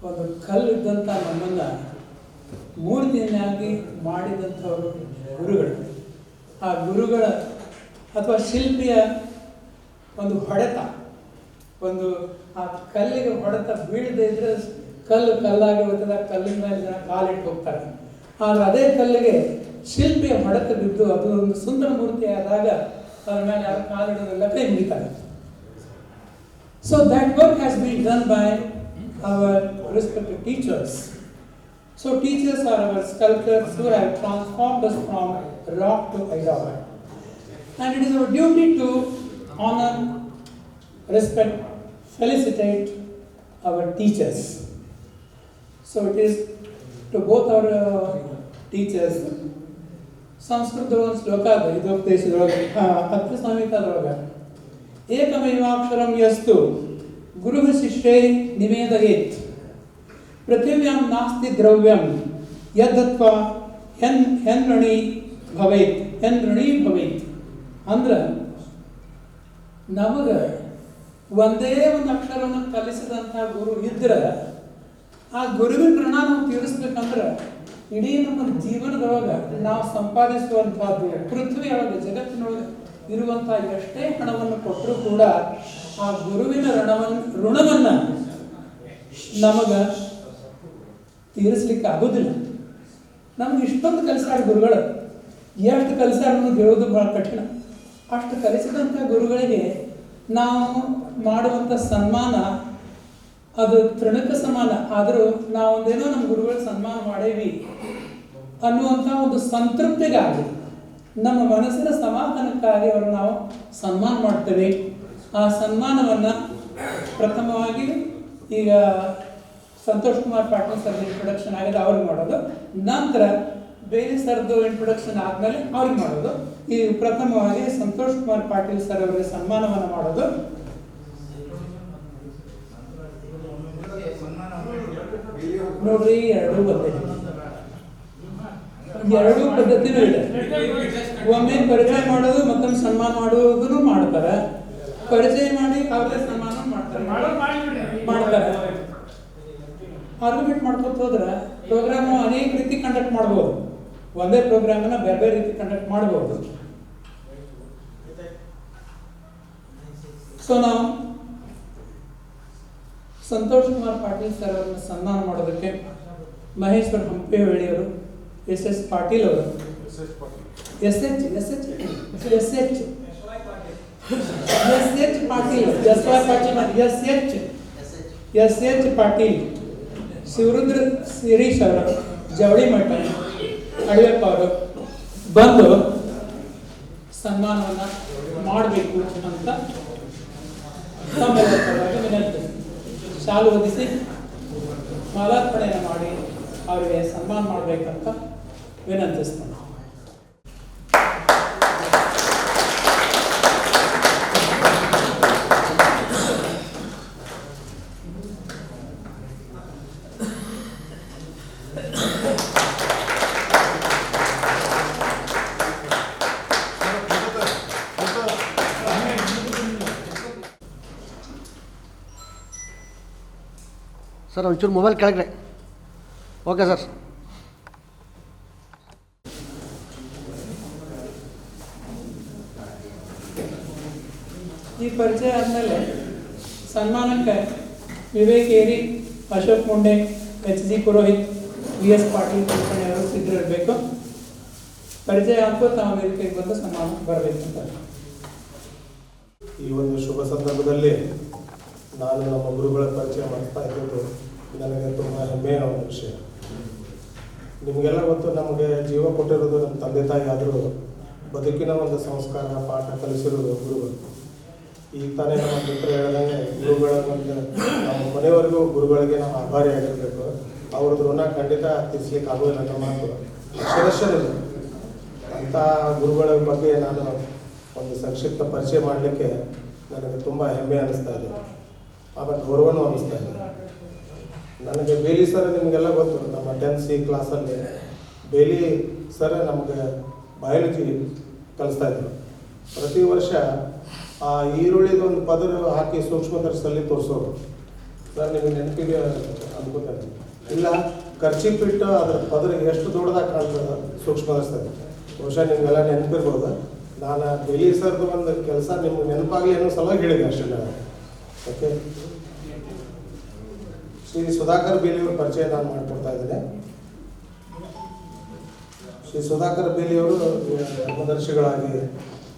ಒಂದು ಕಲ್ಲಿದ್ದಂಥ ನಮ್ಮನ್ನು ಮೂರ್ತಿಯನ್ನಾಗಿ ಮಾಡಿದಂಥವರು ಗುರುಗಳು. ಆ ಗುರುಗಳ ಅಥವಾ ಶಿಲ್ಪಿಯ ಒಂದು ಹೊಡೆತ, ಒಂದು ಆ ಕಲ್ಲಿಗೆ ಹೊಡೆತ ಬೀಳದೇ ಇದ್ರೆ ಕಲ್ಲು ಕಲ್ಲಾಗಿ ಹೋಗ್ತದೆ, ಕಲ್ಲಿನ ಮೇಲೆ ಜನ ಕಾಲಿಟ್ಟು ಹೋಗ್ತಾರೆ. ಆದರೆ ಅದೇ ಕಲ್ಲಿಗೆ ಶಿಲ್ಪಿಯ ಹೊಡೆತ ಬಿದ್ದು ಅದು ಒಂದು ಸುಂದರ ಮೂರ್ತಿ ಆದಾಗ ಅದ್ರ ಮೇಲೆ ಯಾರು ಕಾಲಿಡೋದಿಲ್ಲ, ಕೈ ಮುಗಿತಾರೆ. So that work has been done by our respected teachers. So teachers are our sculptors who have transformed us from rock to idol. And it is our duty to honor, respect, felicitate our teachers. So it is to both our teachers. ಸಂಸ್ಕೃತದ ಶ್ಲೋಕ ಅದು ಇದೋಪದೇಶದೊಳಗೆ ಹತ್ತು ಸಂಹಿತಾದೊಳಗೆ ಏಕಮೇವಾಕ್ಷರಂ ಯಸ್ತು ಗುರು ಶಿಷ್ಯೈ ನಿವೇದಯೇತ್ ಪೃಥಿವ್ಯಾಂ ನಾಸ್ತಿ ದ್ರವ್ಯಂ ಯದ್ದತ್ವಾ ಹೆನ್ಋಣಿ ಭವೇತ್ ಅಂದ್ರೆ ನಮಗೆ ಒಂದೇ ಒಂದು ಅಕ್ಷರವನ್ನು ಕಲಿಸಿದಂಥ ಗುರು ಇದ್ರೆ ಆ ಗುರುವಿನ ಋಣ ನಾವು ತೀರಿಸ್ಬೇಕಂದ್ರೆ ಇಡೀ ನಮ್ಮ ಜೀವನದೊಳಗೆ ನಾವು ಸಂಪಾದಿಸುವಂಥದ್ದು ಪೃಥ್ವಿಯೊಳಗೆ ಜಗತ್ತಿನೊಳಗೆ ಇರುವಂಥ ಎಷ್ಟೇ ಹಣವನ್ನು ಕೊಟ್ಟರೂ ಕೂಡ ಆ ಗುರುವಿನ ಋಣವನ್ನು ನಮಗೆ ತೀರಿಸ್ಲಿಕ್ಕೆ ಆಗೋದಿಲ್ಲ. ನಮ್ಗೆ ಇಷ್ಟೊಂದು ಕಲಿಸಾರ ಗುರುಗಳು, ಎಷ್ಟು ಕಲಿಸಾರ ಅನ್ನೋದು ಹೇಳೋದು ಭಾಳ ಕಠಿಣ. ಅಷ್ಟು ಕಲಿಸಿದಂಥ ಗುರುಗಳಿಗೆ ನಾವು ಮಾಡುವಂಥ ಸನ್ಮಾನ ಅದು ತೃಣಕ್ಕೆ ಸಮಾನ. ಆದರೂ ನಾವೊಂದೇನೋ ನಮ್ಮ ಗುರುಗಳಿಗೆ ಸನ್ಮಾನ ಮಾಡೇವಿ ಅನ್ನುವಂಥ ಒಂದು ಸಂತೃಪ್ತಿಗಾಗಿ, ನಮ್ಮ ಮನಸ್ಸಿನ ಸಮಾಧಾನಕ್ಕಾಗಿ ಅವರು ನಾವು ಸನ್ಮಾನ ಮಾಡ್ತೇವೆ. ಆ ಸನ್ಮಾನವನ್ನು ಪ್ರಥಮವಾಗಿ ಈಗ ಸಂತೋಷ್ ಕುಮಾರ್ ಪಾಟೀಲ್ ಸರ್ದು ಇಂಟ್ರೊಡಕ್ಷನ್ ಆಗಿದೆ, ಅವ್ರಿಗೆ ಮಾಡೋದು. ನಂತರ ಬೇರೆ ಸರ್ದು ಇಂಟ್ರೊಡಕ್ಷನ್ ಆದಮೇಲೆ ಅವ್ರಿಗೆ ಮಾಡೋದು. ಈ ಪ್ರಥಮವಾಗಿ ಸಂತೋಷ್ ಕುಮಾರ್ ಪಾಟೀಲ್ ಸರ್ ಅವರಿಗೆ ಸನ್ಮಾನವನ್ನು ಮಾಡೋದು. ನೋಡ್ರಿ, ಎರಡೂ ಪದ್ಧತಿನೂ ಇದೆ. ಒಮ್ಮೆ ಪರಿಚಯ ಮಾಡೋದು ಮತ್ತೊಮ್ಮೆ ಸನ್ಮಾನ ಮಾಡೋದನ್ನು ಮಾಡ್ತಾರೆ. ಪರಿಚಯ ಮಾಡಿ ಅವ್ರಿಗೆ ಸನ್ಮಾನ ಮಾಡ್ತಾರೆ. ಆರ್ಗ್ಯುಮೆಂಟ್ ಮಾಡ್ಕೊತ ಹೋದ್ರೆ ಪ್ರೋಗ್ರಾಮ್ ಅನೇಕ ರೀತಿ ಕಂಡಕ್ಟ್ ಮಾಡ್ಬೋದು. ಒಂದೇ ಪ್ರೋಗ್ರಾಮನ್ನ ಬೇರೆ ಬೇರೆ ರೀತಿ ಕಂಡಕ್ಟ್ ಮಾಡ್ಬೋದು. ಸೊ ನಾವು ಸಂತೋಷ್ ಕುಮಾರ್ ಪಾಟೀಲ್ ಸರ್ ಅವರನ್ನು ಸನ್ಮಾನ ಮಾಡೋದಕ್ಕೆ ಮಹೇಶ್ವರ್ ಹಂಪೇಹಳ್ಳಿಯವರು, ಎಸ್ ಪಾಟೀಲ್ ಅವರು, ಎಸ್ ಎಚ್ ಪಾಟೀಲ್, ಶಿವರುದ್ರ ಶಿರೀಶ್ ಅವರು, ಜವಳಿ ಮಠ ಅಡಿಯಪ್ಪ ಅವರು ಬಂದು ಸನ್ಮಾನವನ್ನು ಮಾಡಬೇಕು ಅಂತ ತಮ್ಮೆಲ್ಲರ ಪರವಾಗಿ ವಿನಂತಿ. ಶಾಲು ಹೊದಿಸಿ ಮಾಲಾರ್ಪಣೆಯನ್ನು ಮಾಡಿ ಅವರಿಗೆ ಸನ್ಮಾನ ಮಾಡಬೇಕಂತ ವಿನಂತಿಸ್ತೇನೆ. ಸರ್ ಒಂಚೂರು ಮೊಬೈಲ್ ಕೆಳಗಡೆ. Okay sir. ಈ ಪರಿಚಯ ಆದಮೇಲೆ ಸನ್ಮಾನಕ್ಕೆ ವಿವೇಕ್ ಏರಿ, ಅಶೋಕ್ ಮುಂಡೆ, HG ಪುರೋಹಿತ್, VS ಪಾಟೀಲ್ ಕುಲಕರ್ಣಿ ಅವರು ಸಿದ್ಧರಿರಬೇಕು. ಪರಿಚಯ ಆಗ್ಬೋದು, ತಾವು ವೇದಿಕೆಗೆ ಬಂದು ಸನ್ಮಾನ ಬರಬೇಕು ಅಂತ. ಈ ಒಂದು ಶುಭ ಸಂದರ್ಭದಲ್ಲಿ ನಾನು ನಮ್ಮ ಗುರುಗಳ ಪರಿಚಯ ಮಾಡ್ತಾ ಇದ್ದು ನನಗೆ ತುಂಬ ಹೆಮ್ಮೆಯ ಒಂದು ವಿಷಯ. ನಿಮಗೆಲ್ಲ ಗೊತ್ತು, ನಮಗೆ ಜೀವ ಕೊಟ್ಟಿರೋದು ನಮ್ಮ ತಂದೆ ತಾಯಿ, ಆದರೂ ಬದುಕಿನ ಒಂದು ಸಂಸ್ಕಾರ ಪಾಠ ಕಲಿಸಿರೋದು ಗುರುಗಳು. ಈಗ ತಾನೇ ನಮ್ಮ ಮಿತ್ರ ಹೇಳಿದಂಗೆ ಗುರುಗಳ ಒಂದು ನಮ್ಮ ಮನೆಯವರೆಗೂ ಗುರುಗಳಿಗೆ ನಾವು ಆಭಾರಿಯಾಗಿರಬೇಕು. ಅವ್ರದ್ದು ಋಣ ಖಂಡಿತ ತೀರಿಸ್ಲಿಕ್ಕೆ ಆಗೋದಿಲ್ಲ ಅನ್ನೋ ಮಾತು ಅಕ್ಷರಶಃ ಇದೆ. ಅಂಥ ಗುರುಗಳ ಬಗ್ಗೆ ನಾನು ಒಂದು ಸಂಕ್ಷಿಪ್ತ ಪರಿಚಯ ಮಾಡಲಿಕ್ಕೆ ನನಗೆ ತುಂಬ ಹೆಮ್ಮೆ ಅನ್ನಿಸ್ತಾ ಇದೆ, ಆಮೇಲೆ ಗೌರವನೂ ಅನ್ನಿಸ್ತಾ ಇದೆ. ನನಗೆ ಬೇಲಿ ಸರ್ ನಿಮಗೆಲ್ಲ ಗೊತ್ತು, ನಮ್ಮ 10th C ಕ್ಲಾಸಲ್ಲಿ ಬೇಲಿ ಸರ್ ನಮಗೆ ಬಯಾಲಜಿ ಕಲಿಸ್ತಾಯಿದ್ರು. ಪ್ರತಿ ವರ್ಷ ಆ ಈರುಳ್ಳಿದ ಒಂದು ಪದರು ಹಾಕಿ ಸೂಕ್ಷ್ಮದರ್ಶದಲ್ಲಿ ತೋರಿಸೋರು. ಸರ್ ನಿಮಗೆ ನೆನಪಿಗೆ ಅನ್ಕೋತಾರೆ ಇಲ್ಲ, ಖರ್ಚಿಪಿಟ್ಟು ಅದರ ಪದರು ಎಷ್ಟು ದೊಡ್ಡದಾಗಿ ಕಾಣ್ತದೆ ಸೂಕ್ಷ್ಮದರ್ಶದಲ್ಲಿ. ಬಹುಶಃ ನಿಮಗೆಲ್ಲ ನೆನಪಿರ್ಬೋದು. ನಾನು ಬೇಲಿ ಸರ್ದು ಒಂದು ಕೆಲಸ ನಿಮ್ಗೆ ನೆನಪಾಗಲಿ ಅನ್ನೋ ಸಲುವಾಗಿ ಹೇಳಿದೆ ಅಷ್ಟೇ ನಾನು. ಓಕೆ, ಶ್ರೀ ಸುಧಾಕರ್ ಬೇಲಿಯವ್ರ ಪರಿಚಯ ನಾನು ಮಾಡಿಕೊಡ್ತಾ ಇದ್ದೇನೆ. ಶ್ರೀ ಸುಧಾಕರ್ ಬೇಲಿಯವರು ಧರ್ಮದರ್ಶಿಗಳಾಗಿ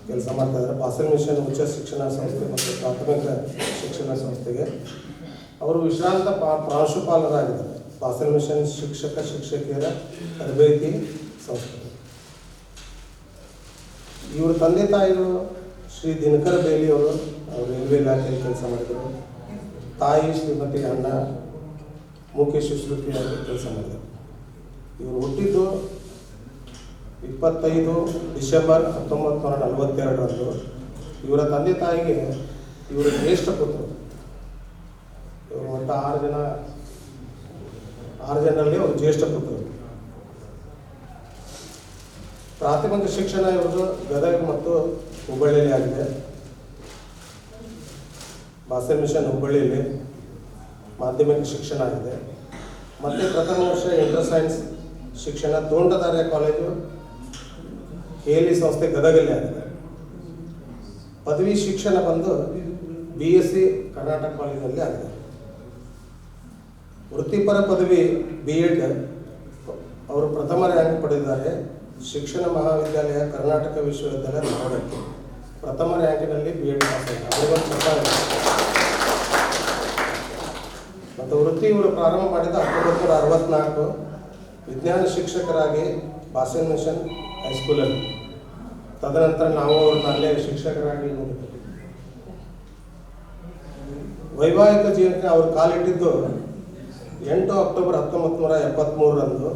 ಕೆಲಸ ಮಾಡ್ತಾ ಇದ್ದಾರೆ. ಬಾಸಲ್ ಮಿಷನ್ ಉಚ್ಚ ಶಿಕ್ಷಣ ಸಂಸ್ಥೆ ಮತ್ತು ಪ್ರಾಥಮಿಕ ಶಿಕ್ಷಣ ಸಂಸ್ಥೆಗೆ ಅವರು ವಿಶ್ರಾಂತ ಪ್ರಾಂಶುಪಾಲರಾಗಿದ್ದಾರೆ. ಬಾಸಲ್ ಮಿಷನ್ ಶಿಕ್ಷಕಿಯರ ತರಬೇತಿ ಸಂಸ್ಥೆ. ಇವರು ತಂದೆ ತಾಯಿಗಳು ಶ್ರೀ ದಿನಕರ್ ಬೇಲಿಯವರು, ಅವರು ರೈಲ್ವೆ ಇಲಾಖೆಯಲ್ಲಿ ಕೆಲಸ ಮಾಡಿದರು. ತಾಯಿ ಶ್ರೀಮತಿ ಅಣ್ಣ ಮುಖ್ಯ ಶುಶ್ರೂಷೆಯಾಗಿ ಕೆಲಸ ಮಾಡಿದರು. ಇವರು ಹುಟ್ಟಿದ್ದು 25 ಡಿಸೆಂಬರ್ 1942ರಂದು. ಇವರ ತಂದೆ ತಾಯಿಗೆ ಇವರು ಜ್ಯೇಷ್ಠ ಪುತ್ರರು. ಇವರು ಒಟ್ಟು 6 ಜನರಲ್ಲಿ ಅವರು ಜ್ಯೇಷ್ಠ ಪುತ್ರರು. ಪ್ರಾಥಮಿಕ ಶಿಕ್ಷಣ ಇವರು ಗದಗ ಮತ್ತು ಹುಬ್ಬಳ್ಳಿಯಲ್ಲಿ ಆಗಿದೆ. ಬಾಸೆಲ್ ಮಿಷನ್ ಹುಬ್ಬಳ್ಳಿಯಲ್ಲಿ ಮಾಧ್ಯಮಿಕ ಶಿಕ್ಷಣ ಆಗಿದೆ. ಮತ್ತು ಪ್ರಥಮ ವರ್ಷ ಇಂಟರ್ ಸೈನ್ಸ್ ಶಿಕ್ಷಣ ತೋಂಟದಾರ್ಯ ಕಾಲೇಜು KLE ಸಂಸ್ಥೆ ಗದಗಲ್ಲಿ ಆಗಿದೆ. ಪದವಿ ಶಿಕ್ಷಣ ಬಂದು BSc ಕರ್ನಾಟಕ ಕಾಲೇಜಿನಲ್ಲಿ ಆಗಿದೆ. ವೃತ್ತಿಪರ ಪದವಿ B.Ed ಅವರು ಪ್ರಥಮ ರ್ಯಾಂಕ್ ಪಡೆದಿದ್ದಾರೆ. ಶಿಕ್ಷಣ ಮಹಾವಿದ್ಯಾಲಯ ಕರ್ನಾಟಕ ವಿಶ್ವವಿದ್ಯಾಲಯ ಧಾರವಾಡಕ್ಕೆ ಪ್ರಥಮ ರ್ಯಾಂಕಿನಲ್ಲಿ B.Ed ಪಾಸ್ ಆಗಿದೆ. ಮತ್ತು ವೃತ್ತಿ ಇವರು ಪ್ರಾರಂಭ ಮಾಡಿದ 1964 ವಿಜ್ಞಾನ ಶಿಕ್ಷಕರಾಗಿ ಬಾಸೆಲ್ ಮಿಷನ್ ಹೈಸ್ಕೂಲಲ್ಲಿ. ತದನಂತರ ನಾವು ಅವ್ರನ್ನ ಅಲ್ಲೇ ಶಿಕ್ಷಕರಾಗಿ ನೋಡಿದ್ದೇವೆ. ವೈವಾಹಿಕ ಜೀವನಕ್ಕೆ ಅವರು ಕಾಲಿಟ್ಟಿದ್ದು 8 ಅಕ್ಟೋಬರ್ 1973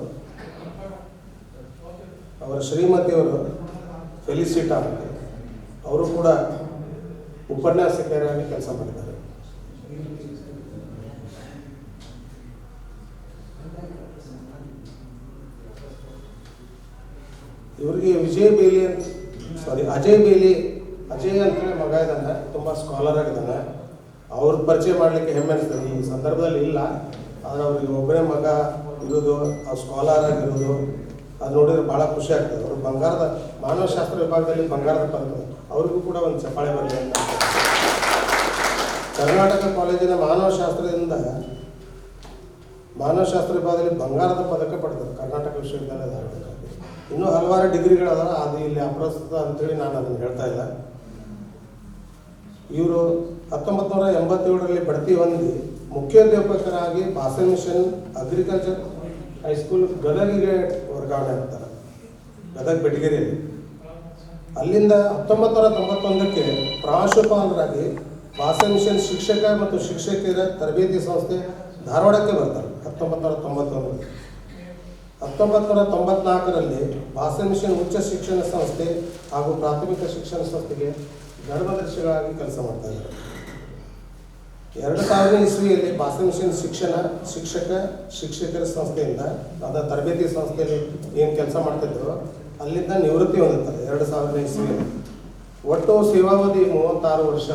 ಅವರ ಶ್ರೀಮತಿಯವರು ಫೆಲಿಸಿಟಾ ಅವರು ಕೂಡ ಉಪನ್ಯಾಸಕರಾಗಿ ಕೆಲಸ ಮಾಡಿದ್ದಾರೆ. ಇವರಿಗೆ ಅಜಯ್ ಬೇಲಿ ಅಂತೇಳಿ ಮಗ ಇದ್ದಾನೆ, ತುಂಬ ಸ್ಕಾಲರ್ ಆಗಿದ್ದಾನೆ. ಅವ್ರ ಪರಿಚಯ ಮಾಡಲಿಕ್ಕೆ ಹೆಮ್ಮೆ ಅನಿಸ್ತದೆ. ಈ ಸಂದರ್ಭದಲ್ಲಿ ಇಲ್ಲ, ಆದರೆ ಅವ್ರಿಗೆ ಒಬ್ಬನೇ ಮಗ ಇರೋದು, ಅವ್ರು ಸ್ಕಾಲರ್ ಆಗಿರೋದು ಅದು ನೋಡಿದ್ರೆ ಭಾಳ ಖುಷಿ ಆಗ್ತದೆ. ಅವರು ಮಾನವಶಾಸ್ತ್ರ ವಿಭಾಗದಲ್ಲಿ ಬಂಗಾರದ ಪದಕ, ಅವ್ರಿಗೂ ಕೂಡ ಒಂದು ಚಪ್ಪಾಳೆ ಬರಲಿ ಅಂತ. ಕರ್ನಾಟಕ ಕಾಲೇಜಿನ ಮಾನವಶಾಸ್ತ್ರ ವಿಭಾಗದಲ್ಲಿ ಬಂಗಾರದ ಪದಕ ಪಡೆದರು ಕರ್ನಾಟಕ ವಿಶ್ವವಿದ್ಯಾಲಯ ಧಾರವಾಡ. ಇನ್ನೂ ಹಲವಾರು ಡಿಗ್ರಿಗಳದಾವ, ಅದು ಇಲ್ಲಿ ಅಪ್ರಸ್ತುತ ಅಂತೇಳಿ ನಾನು ಅದನ್ನು ಹೇಳ್ತಾ ಇಲ್ಲ. ಇವರು 1987 ಬಡ್ತಿ ಹೊಂದಿ ಮುಖ್ಯೋಧ್ಯಾಪಕರಾಗಿ ಬಾಸೆಲ್ ಮಿಷನ್ ಅಗ್ರಿಕಲ್ಚರ್ ಹೈಸ್ಕೂಲ್ ಗದಗಿಗೆ ವರ್ಗಾವಣೆ ಆಗ್ತಾರೆ, ಗದಗ ಬೆಟಗೇರಿಯಲ್ಲಿ. ಅಲ್ಲಿಂದ 1991 ಪ್ರಾಂಶುಪಾಲರಾಗಿ ಬಾಸೆಲ್ ಮಿಷನ್ ಶಿಕ್ಷಕ ಮತ್ತು ಶಿಕ್ಷಕಿಯರ ತರಬೇತಿ ಸಂಸ್ಥೆ ಧಾರವಾಡಕ್ಕೆ ಬರ್ತಾರೆ 1991. 1994 ಬಾಸೆಲ್ ಮಿಷನ್ ಉಚ್ಚ ಶಿಕ್ಷಣ ಸಂಸ್ಥೆ ಹಾಗೂ ಪ್ರಾಥಮಿಕ ಶಿಕ್ಷಣ ಸಂಸ್ಥೆಗೆ ಧರ್ಮದರ್ಶಿಗಳಾಗಿ ಕೆಲಸ ಮಾಡ್ತಾ ಇದ್ದಾರೆ. 2000 ಇಸ್ವಿಯಲ್ಲಿ ಬಾಸೆಲ್ ಮಿಷನ್ ಶಿಕ್ಷಕರ ಸಂಸ್ಥೆಯಿಂದ ಅದರ ತರಬೇತಿ ಸಂಸ್ಥೆಯಲ್ಲಿ ಏನು ಕೆಲಸ ಮಾಡ್ತಿದ್ರು ಅಲ್ಲಿಂದ ನಿವೃತ್ತಿ ಹೊಂದುತ್ತಾರೆ 2000 ಇಸ್ವಿಯಲ್ಲಿ. ಒಟ್ಟು ಸೇವಾವಧಿ 36 ವರ್ಷ.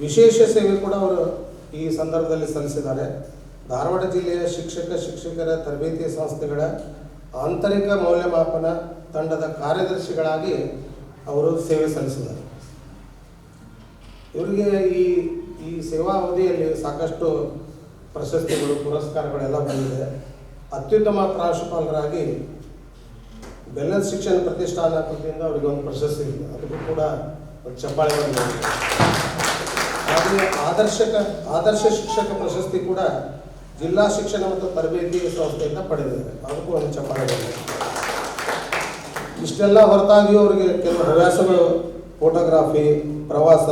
ವಿಶೇಷ ಸೇವೆ ಕೂಡ ಅವರು ಈ ಸಂದರ್ಭದಲ್ಲಿ ಸಲ್ಲಿಸಿದ್ದಾರೆ. ಧಾರವಾಡ ಜಿಲ್ಲೆಯ ಶಿಕ್ಷಕರ ತರಬೇತಿ ಸಂಸ್ಥೆಗಳ ಆಂತರಿಕ ಮೌಲ್ಯಮಾಪನ ತಂಡದ ಕಾರ್ಯದರ್ಶಿಗಳಾಗಿ ಅವರು ಸೇವೆ ಸಲ್ಲಿಸಿದ್ದಾರೆ. ಇವರಿಗೆ ಈ ಸೇವಾ ಅವಧಿಯಲ್ಲಿ ಸಾಕಷ್ಟು ಪ್ರಶಸ್ತಿಗಳು, ಪುರಸ್ಕಾರಗಳೆಲ್ಲ ಬಂದಿದೆ. ಅತ್ಯುತ್ತಮ ಪ್ರಾಂಶುಪಾಲರಾಗಿ ಬೆಲ್ಲಲ್ ಶಿಕ್ಷಣ ಪ್ರತಿಷ್ಠಾನ ಕೃತಿಯಿಂದ ಅವರಿಗೆ ಒಂದು ಪ್ರಶಸ್ತಿ ಇದೆ, ಅದಕ್ಕೂ ಕೂಡ ಒಂದು ಚಪ್ಪಾಳೆ ಬಂದಿದೆ. ಹಾಗೆಯೇ ಆದರ್ಶ ಶಿಕ್ಷಕ ಪ್ರಶಸ್ತಿ ಕೂಡ ಜಿಲ್ಲಾ ಶಿಕ್ಷಣ ಮತ್ತು ತರಬೇತಿ ಸಂಸ್ಥೆಯಿಂದ ಪಡೆದಿದ್ದಾರೆ, ಅದಕ್ಕೂ ಒಂದು ಚಪ್ಪಾಳೆ ಬಂದಿದೆ. ಇಷ್ಟೆಲ್ಲ ಹೊರತಾಗಿಯೂ ಅವರಿಗೆ ಕೆಲವು ಹವ್ಯಾಸಗಳು, ಫೋಟೋಗ್ರಾಫಿ, ಪ್ರವಾಸ,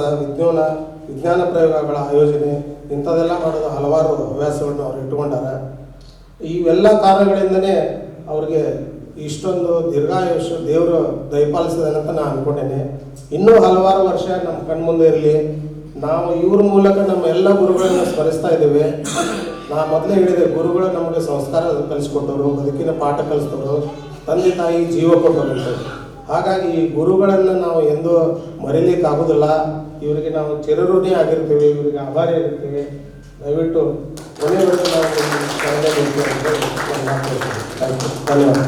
ವಿಜ್ಞಾನ ಪ್ರಯೋಗಗಳ ಆಯೋಜನೆ ಇಂಥದ್ದೆಲ್ಲ ಮಾಡೋದು ಹಲವಾರು ಹವ್ಯಾಸಗಳನ್ನು ಅವ್ರು ಇಟ್ಟುಕೊಂಡಾರೆ. ಇವೆಲ್ಲ ಕಾರಣಗಳಿಂದನೇ ಅವ್ರಿಗೆ ಇಷ್ಟೊಂದು ದೀರ್ಘಾಯುಷ್ಯ ದೇವರು ದಯಪಾಲಿಸಿದಾನೆ ಅಂತ ನಾನು ಅಂದ್ಕೊಂಡೇನೆ. ಇನ್ನೂ ಹಲವಾರು ವರ್ಷ ನಮ್ಮ ಕಣ್ಮುಂದೆ ಇರಲಿ. ನಾವು ಇವ್ರ ಮೂಲಕ ನಮ್ಮ ಎಲ್ಲ ಗುರುಗಳನ್ನು ಸ್ಮರಿಸ್ತಾ ಇದ್ದೇವೆ. ನಾನು ಮೊದಲೇ ಹೇಳಿದೆ, ಗುರುಗಳು ನಮಗೆ ಸಂಸ್ಕಾರ ಕಲಿಸ್ಕೊಟ್ಟವರು, ಬದುಕಿನ ಪಾಠ ಕಲಿಸಿದವರು, ತಂದೆ ತಾಯಿ ಜೀವ ಕೊಟ್ಟವರು. ಹಾಗಾಗಿ ಈ ಗುರುಗಳನ್ನು ನಾವು ಎಂದೂ ಮರೀಲಿಕ್ಕಾಗೋದಿಲ್ಲ. ಇವರಿಗೆ ನಾವು ಚಿರಋಣಿ ಆಗಿರ್ತೀವಿ, ಇವರಿಗೆ ಆಭಾರಿ ಆಗಿರ್ತೀವಿ. ದಯವಿಟ್ಟು ಕೊನೆವರೆಗೂ ನಾವು ಧನ್ಯವಾದ.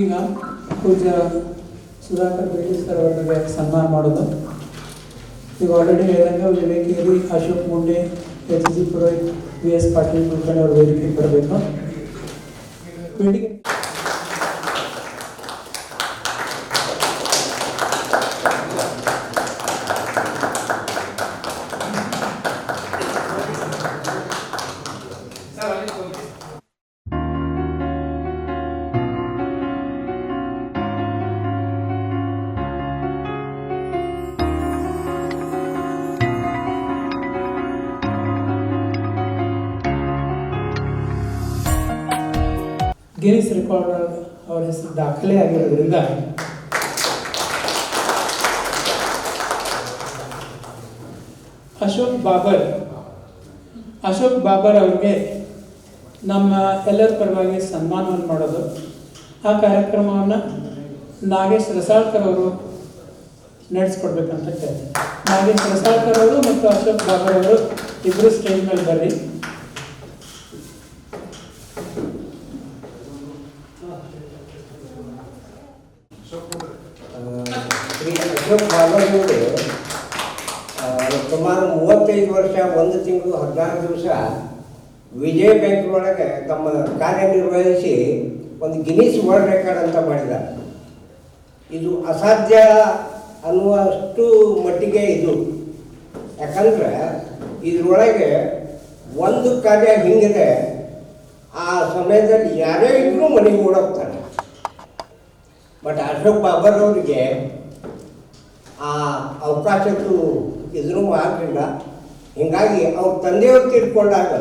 ಈಗ ಪೂಜ್ಯ ಸುಧಾಕರ್ ಬೇಡಿ ಸರ್ ಅವರಿಗೆ ಸನ್ಮಾನ ಮಾಡೋದು. ಈಗ ಆಲ್ರೆಡಿ ಹೇಳಿದಂಗೆ ವಿವೇಕೇರಿ, ಅಶೋಕ್ ಮುಂಡೆ, HG ಪುರೋಹಿತ್, VS ಪಾಟೀಲ್ ಕುಲಕರ್ಣಿ ಅವರು ವೇದಿಕೆಗೆ ಬರಬೇಕು. ವೇದಿಕೆ ಗಿನ್ನಿಸ್ ರೆಕಾರ್ಡ್ ಅವರ ಹೆಸರು ದಾಖಲೆ ಆಗಿರೋದ್ರಿಂದ ಅಶೋಕ್ ಬಾಬರ್ ಅವರಿಗೆ ನಮ್ಮ ಎಲ್ಲರ ಪರವಾಗಿ ಸನ್ಮಾನವನ್ನು ಮಾಡೋದು. ಆ ಕಾರ್ಯಕ್ರಮವನ್ನು ನಾಗೇಶ್ ರಸಾಳ್ಕರ್ ಅವರು ನಡೆಸ್ಕೊಡ್ಬೇಕಂತ ಕೇಳ್ತೀನಿ. ನಾಗೇಶ್ ರಸಾಳ್ಕರ್ ಅವರು ಮತ್ತು ಅಶೋಕ್ ಬಾಬರ್ ಅವರು ಇಬ್ಬರು ಸ್ಟೇಜ್ ಮೇಲೆ ಬರ್ರಿ. ಶ್ರೀ ಅಶೋಕ್ ಬಾಬಾರವರು ಸುಮಾರು 35 ವರ್ಷ 1 ತಿಂಗಳು 16 ದಿವಸ ವಿಜಯ ಬ್ಯಾಂಕ್ ಒಳಗೆ ತಮ್ಮ ಕಾರ್ಯನಿರ್ವಹಿಸಿ ಒಂದು ಗಿನ್ನಿಸ್ ವರ್ಲ್ಡ್ ರೆಕಾರ್ಡ್ ಅಂತ ಮಾಡಿದ್ದಾರೆ. ಇದು ಅಸಾಧ್ಯ ಅನ್ನುವಷ್ಟು ಮಟ್ಟಿಗೆ ಇದು. ಯಾಕಂದ್ರೆ ಇದರೊಳಗೆ ಒಂದು ಕಾರ್ಯ ಹಿಂಗಿದೆ, ಆ ಸಮಯದಲ್ಲಿ ಯಾರೇ ಇದ್ರೂ ಮನೆಗೆ ಓಡೋಗ್ತಾರೆ. ಬಟ್ ಅಶೋಕ್ ಬಾಬರ್ವರಿಗೆ ಆ ಅವಕಾಶದ್ದು ಇದನ್ನೂ ಆಗಲಿಲ್ಲ. ಹೀಗಾಗಿ ಅವ್ರ ತಂದೆಯವರು ತೀರ್ಕೊಂಡಾಗ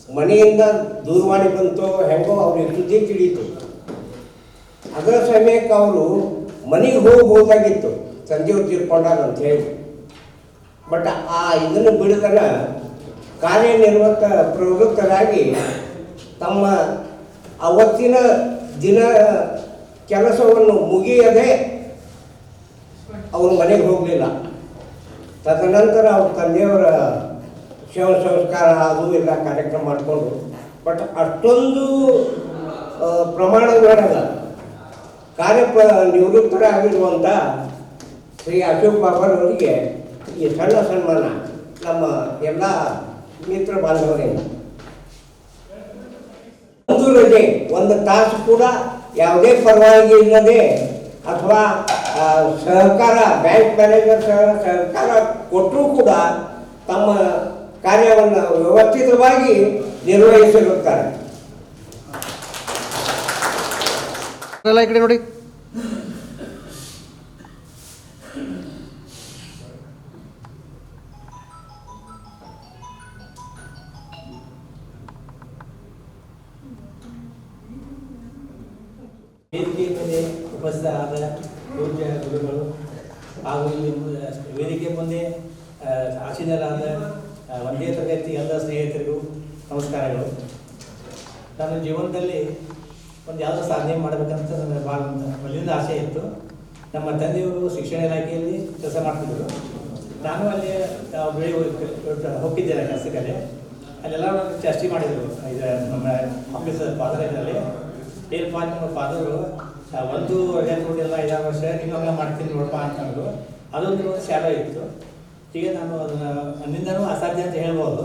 ಮನೆಯಿಂದ ದೂರವಾಣಿ ಬಂತು, ಹೆಂಗೋ ಅವ್ರಿಗೆ ಸುದ್ದಿ ತಿಳಿಯಿತು. ಅದರ ಸಮಯಕ್ಕೆ ಅವರು ಮನೆಗೆ ಹೋಗ್ಬೋದಾಗಿತ್ತು ತಂದೆಯವ್ರು ತೀರ್ಕೊಂಡಾಗ ಅಂತ ಹೇಳಿ. ಬಟ್ ಆ ಇದನ್ನು ಬಿಡದನ ಕಾರ್ಯನಿರ್ವಹಿತ ಪ್ರವೃತ್ತರಾಗಿ ತಮ್ಮ ಅವತ್ತಿನ ದಿನ ಕೆಲಸವನ್ನು ಮುಗಿಯದೆ ಅವರು ಮನೆಗೆ ಹೋಗಲಿಲ್ಲ. ತದನಂತರ ಅವ್ರ ತಂದೆಯವರ ಶವ ಸಂಸ್ಕಾರ ಅದು ಎಲ್ಲ ಕಾರ್ಯಕ್ರಮ ಮಾಡಿಕೊಂಡು, ಬಟ್ ಅಷ್ಟೊಂದು ಪ್ರಮಾಣದೊಳಗ ನಿವೃತ್ತರಾಗಿರುವಂಥ ಶ್ರೀ ಅಶೋಕ್ ಬಾಬರ್ವರಿಗೆ ಈ ಸಣ್ಣ ಸನ್ಮಾನ ನಮ್ಮ ಎಲ್ಲ ಮಿತ್ರ ಬಾಂಧವರಿಂದ. ಒಂದು ರಜೆ 1 ತಾಸು ಕೂಡ ಯಾವುದೇ ಪರವಾನಗಿ ಇಲ್ಲದೆ ಅಥವಾ ಸಹಕಾರ ಬ್ಯಾಂಕ್ ಮ್ಯಾನೇಜರ್ ಸಹಕಾರ ಕೊಟ್ಟರೂ ಕೂಡ ತಮ್ಮ ಕಾರ್ಯವನ್ನು ವ್ಯವಸ್ಥಿತವಾಗಿ ನಿರ್ವಹಿಸಿರುತ್ತಾರೆ. ಈ ಕಡೆ ನೋಡಿ. ವೇದಿಕೆ ಮೇಲೆ ಉಪಸ್ಥಿತರಾದ ಪೂಜ್ಯ ಗುರುಗಳು ಹಾಗೂ ಇಲ್ಲಿ ವೇದಿಕೆ ಮುಂದೆ ಆಸೀನರಾದ ಒಂದೇ ತರಗತಿ ಎಲ್ಲ ಸ್ನೇಹಿತರಿಗೂ ನಮಸ್ಕಾರಗಳು. ನನ್ನ ಜೀವನದಲ್ಲಿ ಒಂದು ಯಾವುದೋ ಸಾಧನೆ ಮಾಡಬೇಕಂತ ನನಗೆ ಭಾಳ ಮೊದಲಿಂದ ಆಸೆ ಇತ್ತು. ನಮ್ಮ ತಂದೆಯವರು ಶಿಕ್ಷಣ ಇಲಾಖೆಯಲ್ಲಿ ಕೆಲಸ ಮಾಡ್ತಿದ್ದರು. ನಾನು ಅಲ್ಲಿ ಬೆಳಿ ಹೋಗಿದ್ದೇನೆ ಕೆಲಸಕ್ಕೆ. ಅಲ್ಲೆಲ್ಲ ಚರ್ಚೆ ಮಾಡಿದರು. ಇದು ನಮ್ಮ ಆಫೀಸ್ ಫಾದರ್ ಇದರಲ್ಲಿ ಏನಪ್ಪ ನಿಮ್ಮ ಫಾದರು ಒಂದು ರಜೆ ಕೊಟ್ಟಿಲ್ಲ 5 ವರ್ಷ ನೀವೆಲ್ಲ ಮಾಡ್ತೀನಿ ನೋಡಪ್ಪ ಅಂತಂದರು. ಅದೊಂದು ಶಾಲೆ ಇತ್ತು. ಈಗ ನಾನು ಅದನ್ನು ನನ್ನಿಂದನೂ ಅಸಾಧ್ಯ ಅಂತ ಹೇಳ್ಬೋದು.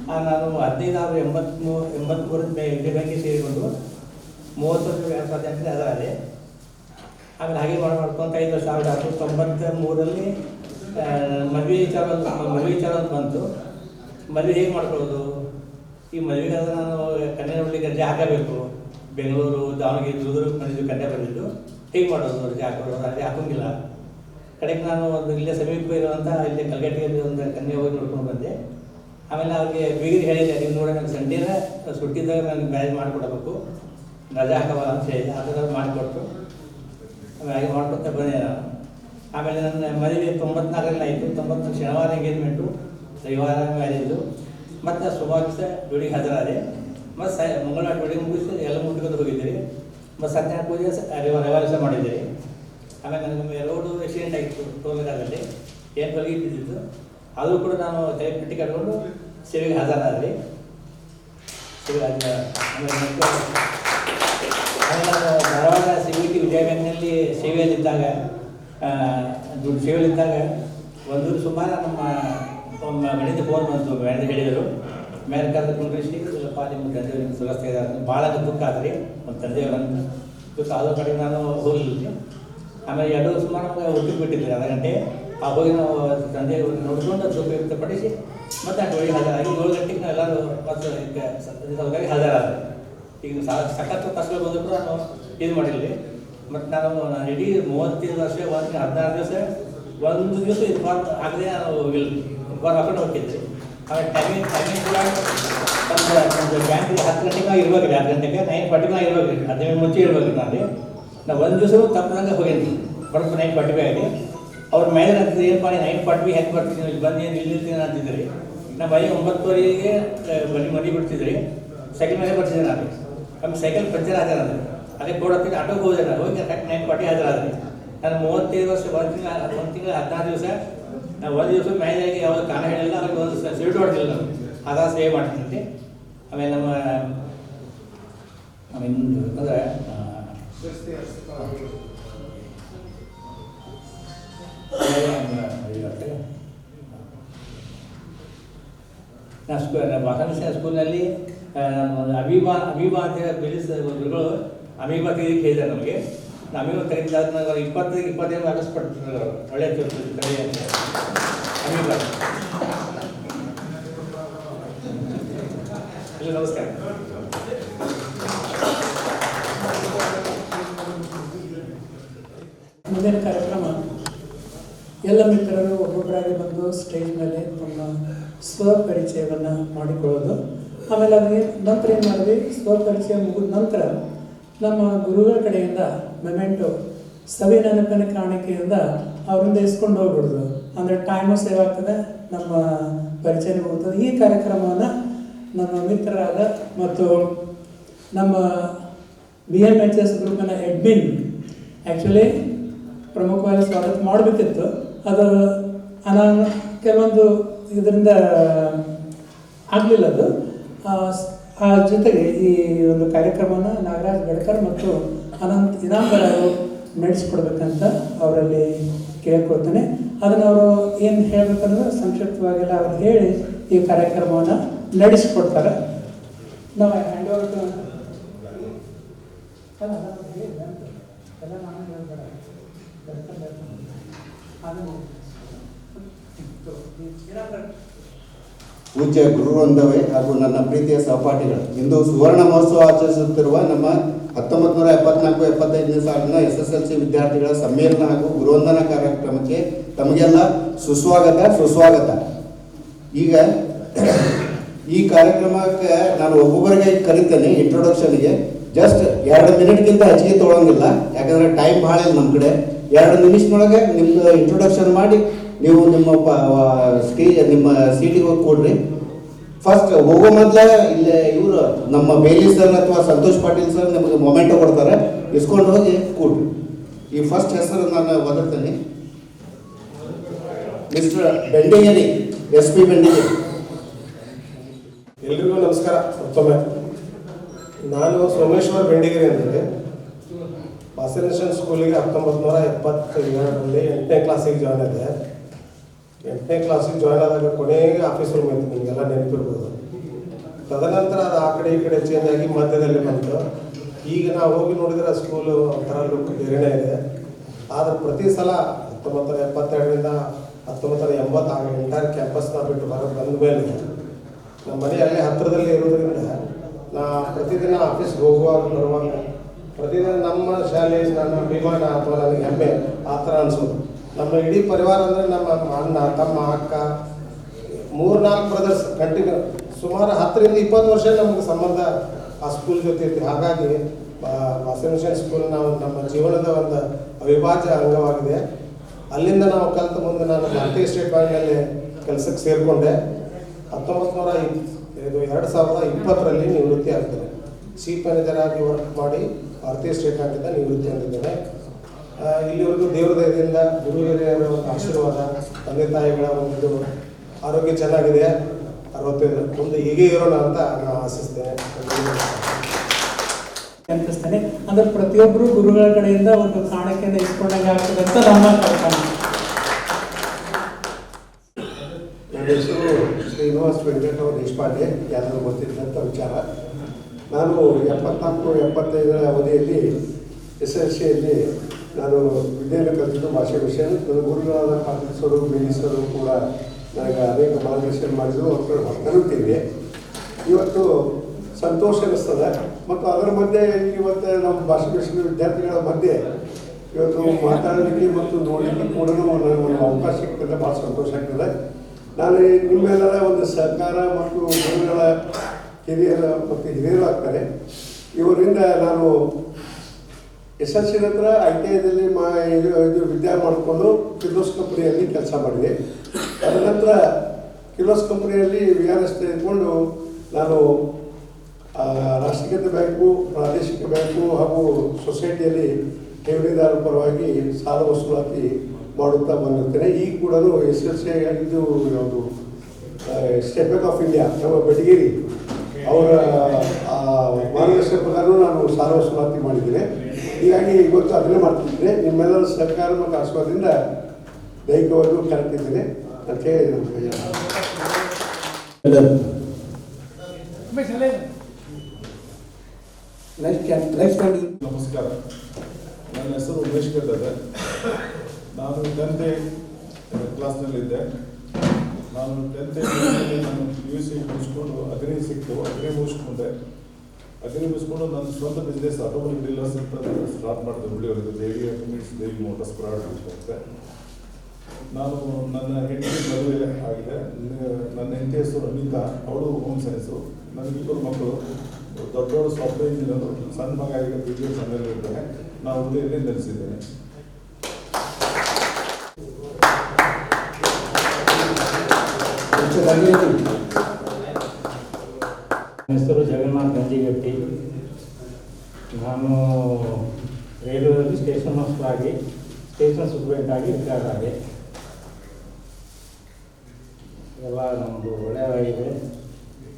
ನಾನು 1583 ಇಂಡಿಯನ್ ಬ್ಯಾಂಕಿಗೆ ಸೇರಿಕೊಂಡು 30 ವರ್ಷ 2018 ಅದರಲ್ಲಿ ಆಮೇಲೆ ಹಾಗೆ ಮಾಡ್ಕೊತ 5 ವರ್ಷ 1993ರಲ್ಲಿ ಮದುವೆ ವಿಚಾರ ಅಂತ ಬಂತು. ಮದುವೆ ಹೇಗೆ ಮಾಡ್ಕೊಳ್ಳೋದು? ಈ ಮದುವೆಗಾದ್ರೆ ನಾನು ಕನ್ಯಾ ನೋಡಲಿಕ್ಕೆ ರಜೆ ಹಾಕಬೇಕು. ಬೆಂಗಳೂರು, ದಾವಣಗೆರೆ, ಚಿತ್ರದುರ್ಗ ಬಂದಿದ್ದು, ಕನ್ಯಾ ಬಂದಿದ್ದು. ಹೇಗೆ ಮಾಡೋದು? ರಜೆ ಹಾಕೋದು? ರಜೆ ಹಾಕೋಂಗಿಲ್ಲ. ಕಡೆಗೆ ನಾನು ಒಂದು ಇಲ್ಲೇ ಸಮೀಪ ಇರುವಂಥ ಇಲ್ಲೇ ಕಲ್ಗಟ್ಟಿಯಲ್ಲಿ ಒಂದು ಕನ್ಯಾ ಹೋಗಿ ನೋಡ್ಕೊಂಡು ಬಂದೆ. ಆಮೇಲೆ ಅವ್ರಿಗೆ ಬೀಗರಿಗೆ ಹೇಳಿದೆ, ನೀವು ನೋಡಿ ನನಗೆ ಸಂಡೇನ ಸುಟ್ಟಿದ್ದಾಗ ನನಗೆ ಮ್ಯಾರೇಜ್ ಮಾಡಿಕೊಡಬೇಕು, ರಜೆ ಹಾಕಬಲ್ಲ ಅಂತ ಹೇಳಿ. ಅದರ ಮಾಡಿಕೊಟ್ಟು ಹಾಗೆ ಮಾಡ್ಕೊತ ಬಂದೆ ನಾನು. ಆಮೇಲೆ ನನ್ನ ಮದುವೆ 94ರಲ್ಲಿ ಆಯಿತು. 94 ಶನಿವಾರ ಎಂಗೇಜ್ಮೆಂಟು, ರವಿವಾರ ಮ್ಯಾರೇಜು. ಮತ್ತು ಸುಮಾರು ದಿವಸ ಡ್ಯೂಟಿಗೆ ಹಾಜರಾದೆ. ಮತ್ತು ಮಂಗಳವಾರ ಡ್ಯೂಟಿಗೆ ಮುಗಿಸಿ ಎಲ್ಲ ಮುಟ್ಕೊಂಡು ಹೋಗಿದ್ದೀರಿ. ಮತ್ತು ಸತ್ಯನಾರಾಯಣ ಪೂಜೆ ರವಿವಾರ ದಿವಸ ಮಾಡಿದ್ದೀರಿ. ಆಮೇಲೆ ನನಗೆ ರೋಡು ಆಕ್ಸಿಡೆಂಟ್ ಆಗಿತ್ತು ಟೋಲ್ಗಾದಲ್ಲಿ, ಏನು ಬಲಗಿ ಇಟ್ಟಿದ್ದು. ಅದು ಕೂಡ ನಾನು ಪಟ್ಟಿ ಕಟ್ಕೊಂಡು ಸೇವೆಗೆ ಹಾಜರಾದ್ರಿ. ಆಮೇಲೆ ನಾನು ಧಾರವಾಡ ಸಿವಿಟಿ ವಿಜಯ ಬ್ಯಾಂಕ್ನಲ್ಲಿ ಸೇವೆಯಲ್ಲಿದ್ದಾಗ ಒಂದು ಸುಮಾರು ನಮ್ಮ ಮನೆಯಿಂದ ಫೋನ್ ಬಂತು. ಮ್ಯಾನೇಜರ್ ಹೇಳಿದರು, ಮೇಲೆ ಕರೆದು ಕುಂಡ್ರಿಸಿ, ಇಲ್ಲಪ್ಪ ನಿಮ್ಮ ತಂದೆಯವ್ರು ನಿಮ್ಗೆ ಸುರಸ್ತಾ ಇದ್ದಾರೆ. ಭಾಳ ದುಃಖ ಆದ್ರಿ ನಮ್ಮ ತಂದೆಯವರನ್ನು. ದುಃಖ ಆದ ಕಡೆಗೆ ನಾನು ಹೋಗಲಿಲ್ಲ. ಆಮೇಲೆ 2 ಸುಮಾರು ಒಟ್ಟಿಗೆ ಬಿಟ್ಟಿದ್ದೆ 1/2 ಗಂಟೆ. ಆ ಹೋಗಿ ನಾವು ತಂದೆಯವ್ರನ್ನ ನೋಡಿಕೊಂಡು ದುಃಖ ವ್ಯಕ್ತಪಡಿಸಿ ಮತ್ತು ಆ ಟೋಳಿಗೆ ಹಾಜರಾಗಿ 7 ಗಂಟೆಗೆ ನಾವು ಎಲ್ಲರೂ ಮತ್ತು ಸಲುವಾಗಿ ಹಾಜರಾದೆ. ಈಗ ಸಖತ್ತು ಕಷ್ಟ ಬಂದರೂ ಕೂಡ ನಾನು ಇದು ಮಾಡಿರಲಿ. ಮತ್ತು ನಾನು ಇಡೀ 35 ವರ್ಷ 16 ದಿವಸ ಒಂದು ದಿವಸ ಇನ್ಫಾರ್ಮ್ ಆಗದೆ ನಾನು ಹೋಗಿಲ್ಲ. ಇನ್ಫಾರ್ಮ್ ಹಾಕೊಂಡು ಹೋಗ್ತಿದ್ದೆ. ಆಮೇಲೆ ಟೈಮಿಂಗ್ ಕೂಡ ಒಂದು ಬ್ಯಾಂಕಿಗೆ 10 ಗಂಟೆಗೆ ಇರ್ಬೇಕು, 2 ಗಂಟೆಗೆ 9:45 ಇರ್ಬೇಕು, 15 ಮುಂಚೆ ಇರ್ಬೇಕು. ನಾವು ಒಂದು ದಿವಸ ತಪ್ಪದಂಗೆ ಹೋಗಿದ್ವಿ. ಬಡಕು 9:45 ಆಗಿ ಅವ್ರ ಮೇಲೆ ಅಂತಿದ್ರು, ಏನಪ್ಪ 9:40 ಹೆಂಗೆ ಬರ್ತೀನಿ, ಇಲ್ಲಿ ಬಂದು ಏನು ಇಲ್ಲಿರ್ತೀನಿ ಅಂತಿದ್ರಿ. ನಮ್ಮ ಮನೆ 9:30ಗೆ ಮನೆ ಬಿಡ್ತಿದ್ರಿ. ಸೈಕಲ್ ಮೇಲೆ ಬರ್ತಿದ್ದೆ ನಾನು. ನಮ್ಮ ಸೈಕಲ್ ಪಂಚರ್ ಆದ್ರೆ ಅದೇ ಬೋರ್ಡ್ ಹತ್ತಿರ ಆಟೋಗೆ ಹೋದೆ ನಾನು ಹೋಗಿ ಕರೆಕ್ಟ್ 9:40 ಹಾಜರಾದ್ರೆ ನಾನು 35 ವರ್ಷ ಒಂದು ತಿಂಗಳು 16 ದಿವಸ ನಾವು ಒಂದು ದಿವಸ ಮ್ಯಾನೇಜಾಗಿ ಯಾವುದು ಕಾರಣ ಹೇಳಿಲ್ಲ ಅವ್ರಿಗೆ ಒಂದು ಸೀಟ್ ಹೊಡೆದಿಲ್ಲ ನಾವು ಆಧಾರ ಸೇವೆ ಮಾಡ್ತೀನಿ. ಆಮೇಲೆ ನಮ್ಮ ಅಂದರೆ ವಾಸನ ಸ್ಕೂಲ್ನಲ್ಲಿ ಅಮೀಬಾ ಅಂತ ಗುರುಗಳು ಅಮೀಬಾ ತೆಗೆದು ಹೇಳಿದ್ದಾರೆ ನಮಗೆ. ಅಮೀಬಾ ತೆಗೆದಾದ 25 ಮಾರ್ಕ್ಸ್ ಪಡ್ತಿದ್ರು ಒಳ್ಳೆಯ ಅಮೀಬಾ. ನಮಸ್ಕಾರ. ಮುಂದಿನ ಕಾರ್ಯಕ್ರಮ ಎಲ್ಲ ಮಿತ್ರರು ಒಬ್ಬೊಬ್ಬರಾಗಿ ಬಂದು ಸ್ಟೇಜ್ ಮೇಲೆ ತಮ್ಮ ಸ್ವಪರಿಚಯವನ್ನು ಮಾಡಿಕೊಳ್ಳೋದು. ಆಮೇಲೆ ಅದಕ್ಕೆ ನಂತರ ಏನು ಮಾಡಿದ್ವಿ, ಸ್ವಪರಿಚಯ ಮುಗಿದ ನಂತರ ನಮ್ಮ ಗುರುಗಳ ಕಡೆಯಿಂದ ಮೆಮೆಂಟೋ ಸವಿ ನೆನಪಿನ ಕಾಣಿಕೆಯಿಂದ ಅವರಿಂದ ಇಸ್ಕೊಂಡು ಹೋಗ್ಬಿಡೋದು. ಅಂದರೆ ಟೈಮು ಸೇವ್ ಆಗ್ತದೆ, ನಮ್ಮ ಪರಿಚಯ ಹೋಗ್ತದೆ. ಈ ಕಾರ್ಯಕ್ರಮವನ್ನು ನಮ್ಮ ಮಿತ್ರರಾದ ಮತ್ತು ನಮ್ಮ BMHS ಗ್ರೂಪಿನ ಅಡ್ಮಿನ್ ಆ್ಯಕ್ಚುಲಿ ಪ್ರಮುಖವಾಗಿ ಸ್ವಾಗತ ಮಾಡಬೇಕಿತ್ತು. ಅದು ಕೆಲವೊಂದು ಇದರಿಂದ ಆಗಲಿಲ್ಲ. ಅದು ಆ ಜೊತೆಗೆ ಈ ಒಂದು ಕಾರ್ಯಕ್ರಮವನ್ನು ನಾಗರಾಜ್ ಗಡ್ಕರ್ ಮತ್ತು ಅನಂತ್ ಇನಾಂಬರ ಅವರು ನಡೆಸಿಕೊಡ್ಬೇಕಂತ ಅವರಲ್ಲಿ ಕೇಳ್ಕೊಳ್ತೇನೆ. ಅದನ್ನು ಅವರು ಏನು ಹೇಳಬೇಕಂದ್ರೆ ಸಂಕ್ಷಿಪ್ತವಾಗೆಲ್ಲ ಅವ್ರು ಹೇಳಿ ಈ ಕಾರ್ಯಕ್ರಮವನ್ನು ನಡೆಸಿಕೊಡ್ತಾರೆ. ನಾವು ಹ್ಯಾಂಡ್ ಓವರ್ ಟು ಎಲ್ಲ ನಾನು ಹೇಳ್ಬೇಡ ಪೂಜ್ಯ ಗುರುವೃಂದವೇ ಹಾಗೂ ನನ್ನ ಪ್ರೀತಿಯ ಸಹಪಾಠಿಗಳು, ಇಂದು ಸುವರ್ಣ ಮಹೋತ್ಸವ ಆಚರಿಸುತ್ತಿರುವ ನಮ್ಮ 1974-75ನೇ ಸಾಲಿನ SSLC ವಿದ್ಯಾರ್ಥಿಗಳ ಸಮ್ಮೇಳನ ಹಾಗೂ ಗುರುವಂದನಾ ಕಾರ್ಯಕ್ರಮಕ್ಕೆ ತಮಗೆಲ್ಲ ಸುಸ್ವಾಗತ. ಈಗ ಈ ಕಾರ್ಯಕ್ರಮಕ್ಕೆ ನಾನು ಒಬ್ಬೊಬ್ಬರಿಗೆ ಕರಿತೇನೆ. ಇಂಟ್ರೊಡಕ್ಷನ್ಗೆ ಜಸ್ಟ್ 2 ಮಿನಿಟ್ಗಿಂತ ಹೆಚ್ಚಿಗೆ ತೊಗೊಳಂಗಿಲ್ಲ, ಯಾಕಂದರೆ ಟೈಮ್ ಭಾಳ ಇಲ್ಲ ನಮ್ಮ ಕಡೆ. 2 ನಿಮಿಷದೊಳಗೆ ನಿಮ್ದು ಇಂಟ್ರೊಡಕ್ಷನ್ ಮಾಡಿ ನೀವು ನಿಮ್ಮ ನಿಮ್ಮ ಸೀಟಿಗೆ ಹೋಗಿ ಕೊಡ್ರಿ. ಫಸ್ಟ್ ಹೋಗೋ ಮೊದಲ ಇಲ್ಲೇ ಇವರು ನಮ್ಮ ಬೇಲಿ ಸರ್ ಅಥವಾ ಸಂತೋಷ್ ಪಾಟೀಲ್ ಸರ್ ನಿಮಗೆ ಮೊಮೆಂಟೋ ಕೊಡ್ತಾರೆ, ಇಸ್ಕೊಂಡು ಹೋಗಿ ಕೊಡ್ರಿ. ಈ ಫಸ್ಟ್ ಹೆಸರು ನಾನು ಒದರ್ತೇನೆ, ಮಿಸ್ಟರ್ ಬೆಂಡಿಗೇರಿ, SP ಬೆಂಡಿಗೇರಿ. ಎಲ್ರಿಗೂ ನಮಸ್ಕಾರ. ಮತ್ತೊಮ್ಮೆ ನಾನು ಸೋಮೇಶ್ವರ್ ಬೆಂಡಿಗೇರಿ ಅಂತೇಳಿ ವಾಸನೇಶ್ವರ ಸ್ಕೂಲಿಗೆ 1977ರಲ್ಲಿ 8ನೇ ಕ್ಲಾಸಿಗೆ ಜಾಯ್ನ್ ಆಗಿದೆ. 8ನೇ ಕ್ಲಾಸಿಗೆ ಜಾಯ್ನ್ ಆದಾಗ ಕೊನೆಗೆ ಆಫೀಸ್ ರೂಮ್ ಇತ್ತು, ನಿಮಗೆಲ್ಲ ನೆನಪಿರ್ಬೋದು. ತದನಂತರ ಅದು ಆ ಕಡೆ ಈ ಕಡೆ ಚೇಂಜ್ ಆಗಿ ಮಧ್ಯದಲ್ಲಿ ಬಂತು. ಈಗ ನಾವು ಹೋಗಿ ನೋಡಿದರೆ ಸ್ಕೂಲು ಒಂಥರ ಲುಕ್ ಬೇರೆನೇ ಇದೆ. ಆದರೆ ಪ್ರತಿ ಸಲ 1972ರಿಂದ 1980 ಎಂಟೈರ್ ಕ್ಯಾಂಪಸ್ನ ಬಿಟ್ಟು ಬಂದ ಮೇಲೆ ನಮ್ಮ ಮನೆ ಅಲ್ಲೇ ಹತ್ತಿರದಲ್ಲಿ ಇರೋದ್ರಿಂದ ನಾ ಪ್ರತಿದಿನ ಆಫೀಸ್ಗೆ ಹೋಗುವಾಗ ಬರುವಾಗ ಪ್ರತಿದಿನ ನಮ್ಮ ಶಾಲೆ ನನ್ನ ಅಭಿಮಾನ ಅಥವಾ ನನಗೆ ಹೆಮ್ಮೆ ಆ ಥರ ಅನಿಸೋದು. ನಮ್ಮ ಇಡೀ ಪರಿವಾರ ಅಂದರೆ ನಮ್ಮ ಅಣ್ಣ, ತಮ್ಮ, ಅಕ್ಕ, 3-4 ಬ್ರದರ್ಸ್ ಕಂಟಿನ್ಯೂ ಸುಮಾರು 10ರಿಂದ 20 ವರ್ಷ ನಮಗೆ ಸಂಬಂಧ ಆ ಸ್ಕೂಲ್ ಜೊತೆ ಇತ್ತು. ಹಾಗಾಗಿ ವಾಸನೇಶ್ವರ ಸ್ಕೂಲ್ ನಾವು ನಮ್ಮ ಜೀವನದ ಒಂದು ಅವಿಭಾಜ್ಯ ಅಂಗವಾಗಿದೆ. ಅಲ್ಲಿಂದ ನಾವು ಕಲಿತ ಮುಂದೆ ನಾನು ಭಾರತೀಯ ಸ್ಟೇಟ್ ಬ್ಯಾಂಕ್ನಲ್ಲಿ ಕೆಲಸಕ್ಕೆ ಸೇರಿಕೊಂಡೆ. 2020ರಲ್ಲಿ ನಿವೃತ್ತಿ ಆಗ್ತೇನೆ. ಚೀಫ್ ಮ್ಯಾನೇಜರ್ ಆಗಿ ವರ್ಕ್ ಮಾಡಿ ಭಾರತೀಯ ಸ್ಟೇಟ್ ಬ್ಯಾಂಕಿಂದ ನಿವೃತ್ತಿ ಹೊಂದಿದ್ದೇನೆ. ಇಲ್ಲಿವರೆಗೂ ದೇವರ ದಯದಿಂದ ಗುರು ಹಿರಿಯರ ಒಂದು ಆಶೀರ್ವಾದ, ತಂದೆ ತಾಯಿಗಳ ಒಂದು ಆರೋಗ್ಯ ಚೆನ್ನಾಗಿದೆ. 65 ಮುಂದೆ ಹೀಗೆ ಇರೋಣ ಅಂತ ನಾನು ಆಶಿಸ್ತೇನೆ. ನೆನಪಿಸ್ತೇನೆ. ಅಂದ್ರೆ ಪ್ರತಿಯೊಬ್ಬರು ಗುರುಗಳ ಕಡೆಯಿಂದ ಒಂದು ಕಾಣಿಕೆಯನ್ನು ಇಸ್ಕೊಂಡಂಗೆ ಆಗ್ತದೆ ಅಂತ ನಮ್ಮ ಕಲ್ಪನೆ. ನನ್ನ ಹೆಸರು ಶ್ರೀನಿವಾಸ್ ವೆಂಕಟರಾವ್ ದೇಶಪಾಂಡೆ, ಯಾರು ಗೊತ್ತಿದ್ದಂಥ ವಿಚಾರ. ನಾನು 74-75ರ ಅವಧಿಯಲ್ಲಿ SSLCಯಲ್ಲಿ ನಾನು ವಿದ್ಯೆಯನ್ನು ಕಲಿತಿದ್ದು ಭಾಷೆ ವಿಷಯ. ನನ್ನ ಗುರುಗಳಾದ ಪಾಟೀಲ್ಸರು, ಬೇಲಿಸರು ಕೂಡ ನನಗೆ ಅನೇಕ ಮಾರ್ಗದರ್ಶನ ಮಾಡಿದ್ರು, ಅವ್ರ ಹೊರತರುತ್ತೀವಿ. ಇವತ್ತು ಸಂತೋಷ ಅನ್ನಿಸ್ತದೆ. ಮತ್ತು ಅದರ ಮಧ್ಯೆ ಇವತ್ತು ನಮ್ಮ ಭಾಷೆ ವಿಷಯದ ವಿದ್ಯಾರ್ಥಿಗಳ ಮಧ್ಯೆ ಇವತ್ತು ಮಾತಾಡಲಿಕ್ಕೆ ಮತ್ತು ನೋಡಲಿಕ್ಕೆ ಕೂಡ ಒಂದು ಅವಕಾಶ ಸಿಗ್ತದೆ, ಭಾಳ ಸಂತೋಷ ಆಗ್ತದೆ. ನಾನು ನಿಮ್ಮೆಲ್ಲರ ಒಂದು ಸಹಕಾರ ಮತ್ತು ಗುರುಗಳ ಹಿರಿಯರು ಆಗ್ತಾರೆ. ಇವರಿಂದ ನಾನು SSLC ನಂತರ ITIದಲ್ಲಿ ವಿದ್ಯೆ ಮಾಡಿಕೊಂಡು ಕಿರ್ಲೋಸ್ ಕಂಪ್ನಿಯಲ್ಲಿ ಕೆಲಸ ಮಾಡಿದೆ. ಅದರ ನಂತರ ಕಿರ್ಲೋಸ್ ಕಂಪ್ನಿಯಲ್ಲಿ VRS ತೆಗೆದುಕೊಂಡು ನಾನು ರಾಷ್ಟ್ರೀಕೃತ ಬ್ಯಾಂಕು, ಪ್ರಾದೇಶಿಕ ಬ್ಯಾಂಕು ಹಾಗೂ ಸೊಸೈಟಿಯಲ್ಲಿ ಠೇವಣಿದಾರರ ಪರವಾಗಿ ಸಾಲ ವಸೂಲಾತಿ ಮಾಡುತ್ತಾ ಬಂದಿರ್ತೇನೆ. ಈಗ ಕೂಡ SLC ಇದು ಯಾವುದು ಸ್ಟೇಟ್ ಬ್ಯಾಂಕ್ ಆಫ್ ಇಂಡಿಯಾ ನಮ್ಮ ಬೆಟಗೇರಿ ಅವರ ಮಾರ್ಗದರ್ಶನ ಪ್ರಕಾರ ನಾನು ಸಾಲ ವಸೂಲಾತಿ ಮಾಡಿದ್ದೇನೆ. ಹೀಗಾಗಿ ಇವತ್ತು ಅದನ್ನೇ ಮಾಡ್ತಿದ್ದೇನೆ. ನಿಮ್ಮೆಲ್ಲರ ಸಹಕಾರ ಮತ್ತು ಆಶೀರ್ವಾದದಿಂದ ದೈಹಿಕವಾಗಿಯೂ ಕರೆಕ್ಟ್ ಇದ್ದೇನೆ ಅಂತ ಹೇಳಿ ನಮಸ್ಕಾರ. ನನ್ನ ಹೆಸರು ಉಮೇಶ್ ಗದ್ದದೆ. ನಾನು 10th ಕ್ಲಾಸ್ನಲ್ಲಿದ್ದೆ. ನಾನು 10th ನಾನು PUC ಮುಗಿಸ್ಕೊಂಡು ಅಗ್ರಿ ಸಿಕ್ತು. ಅಗ್ರಿ ಮುಗಿಸ್ಕೊಂಡೆ. ಅಗ್ರಿ ಮುಗಿಸ್ಕೊಂಡು ನನ್ನ ಸ್ವಂತ ಬಿಸ್ನೆಸ್ ಆಟೋಮೊಬೈಲ್ ಡೀಲರ್ಸ್ ಅಂತ ಸ್ಟಾರ್ಟ್ ಮಾಡಿದೆ. ಹುಳಿಯವರಿಗೆ ದೇವಿ ಆಟೋಮೊಬೈಲ್ಸ್, ದೇವಿ ಮೋಟರ್ಸ್ ಪ್ರಾಡಕ್ಟ್ ಅಂತ. ನಾನು ನನ್ನ ಹೆಂಡತಿ ಮದುವೆ ಆಗಿದೆ. ನನ್ನ ಹೆಂಡತಿ ಹೆಸರು ಅನಿತಾ, ಅವಳು ಹೋಮ್ ಸೈನ್ಸು. ನನಗಿಬ್ಬರು ಮಕ್ಕಳು, ದೊಡ್ಡವರು ಸಾಫ್ಟ್ವೇರ್ ಇಂಜಿನಿಯರು, ಸಣ್ಣ ಮಗ ಈಗ PG ಸಣ್ಣಲ್ಲಿ ಇರ್ತಾನೆ. ನಾವು ಹುಳಿಯಲ್ಲಿ ನೆಲೆಸಿದ್ದೇನೆ. ನನ್ನ ಹೆಸರು ಜಗನ್ನಾಥ್ ಗಂಜಿಗಟ್ಟಿ. ನಾನು ರೈಲ್ವೆಯಲ್ಲಿ ಸ್ಟೇಷನ್ ಮಾಸ್ಟರ್ ಆಗಿ, ಸ್ಟೇಷನ್ ಸೂಪರ್ಡೆಂಟ್ ಆಗಿ ರಿಟೈರ್ಡ್ ಆಗಿ. ಎಲ್ಲ ನಮ್ಮದು ಒಳ್ಳೆಯದಾಗಿದೆ.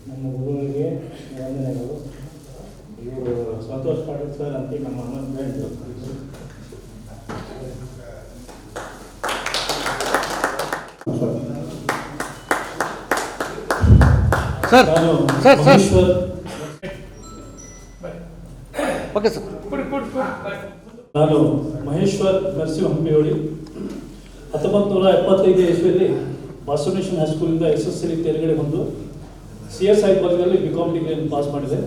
ನಮ್ಮ ಗುರುವಿಗೆ ವಂದನೆಗಳು. ಇವರು ಸಂತೋಷ್ ಪಾಟೀಲ್ ಸರ್ ಅಂತ ನಮ್ಮ ಅಣ್ಣನ ಫ್ರೆಂಡು. ನಾನು ಮಹೇಶ್ವರ್ ನರಸಿಂಹಂಪಿಯೋಳಿ. 1975 ಇಸ್ವಿಯಲ್ಲಿ ಬಸವನೇಶ್ವರ ಹೈಸ್ಕೂಲಿಂದ SSLC ತೆರಗಡೆ ಬಂದು CSI ಕಾಲೇಜಿನಲ್ಲಿ BCom ಡಿಗ್ರಿಯನ್ನು ಪಾಸ್ ಮಾಡಿದೆ.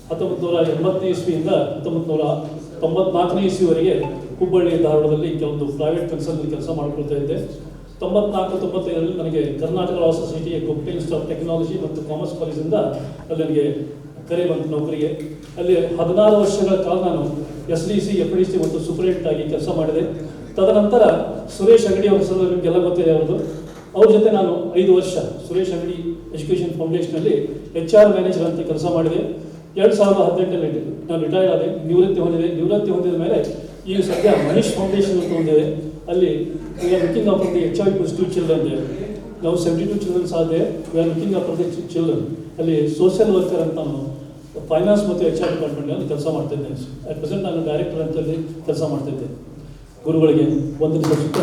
1980 ಇಸ್ವಿಯಿಂದ 1994 ಇಸ್ವಿವರೆಗೆ ಹುಬ್ಬಳ್ಳಿ ಧಾರವಾಡದಲ್ಲಿ ಕೆಲವೊಂದು ಪ್ರೈವೇಟ್ ಕನ್ಸಲ್ನಲ್ಲಿ ಕೆಲಸ ಮಾಡಿಕೊಳ್ತಾ ಇದ್ದೆ. 94-95ರಲ್ಲಿ ನನಗೆ ಕರ್ನಾಟಕ ಲಾ ಸೊಸೈಟಿಯ ಗುಪ್ತ ಇನ್ಸ್ಟಿಟ್ಯೂಟ್ ಆಫ್ ಟೆಕ್ನಾಲಜಿ ಮತ್ತು ಕಾಮರ್ಸ್ ಕಾಲೇಜಿಂದ ಅಲ್ಲಿ ನನಗೆ ಕರೆ ಬಂತು ನೌಕರಿಗೆ. ಅಲ್ಲಿ 16 ವರ್ಷಗಳ ಕಾಲ ನಾನು SDC, FDC ಮತ್ತು ಸೂಪರಿಂಟೆಂಡೆಂಟ್ ಆಗಿ ಕೆಲಸ ಮಾಡಿದೆ. ತದನಂತರ ಸುರೇಶ್ ಅಂಗಡಿ ಅವರ ಹೆಸರು ನಿಮಗೆಲ್ಲ ಗೊತ್ತಿದೆ ಅವ್ರದ್ದು. ಅವ್ರ ಜೊತೆ ನಾನು 5 ವರ್ಷ Suresh Angadi education ಫೌಂಡೇಶನಲ್ಲಿ HR manager ಅಂತ ಕೆಲಸ ಮಾಡಿದೆ. 2018ರಲ್ಲಿ ನಾನು ರಿಟೈರ್ ಆದೆ, ನಿವೃತ್ತಿ ಹೊಂದಿದೆ. ನಿವೃತ್ತಿ ಹೊಂದಿದ ಮೇಲೆ ಈಗ ಸದ್ಯ ಮಹೇಶ್ ಫೌಂಡೇಶನ್ ಅಂತ ಹೊಂದಿದೆ. ಅಲ್ಲಿ we are looking of the HIV positive children. ನಾವು 72 ಚಿಲ್ಡ್ರನ್ಸ್ ಆದ್ರೆ we are looking of the children. ಅಲ್ಲಿ ಸೋಷಿಯಲ್ ವರ್ಕರ್ ಅಂತ ನಾನು ಫೈನಾನ್ಸ್ ಮತ್ತು HR ಡಿಪಾರ್ಟ್ಮೆಂಟಲ್ಲಿ ಕೆಲಸ ಮಾಡ್ತಿದ್ದೆ. ಅಟ್ ಪ್ರೆಸೆಂಟ್ ನಾನು ಡೈರೆಕ್ಟರ್ ಅಂತಲ್ಲಿ ಕೆಲಸ ಮಾಡ್ತಿದ್ದೆ. ಗುರುಗಳಿಗೆ ಒಂದು ಸುತ್ತ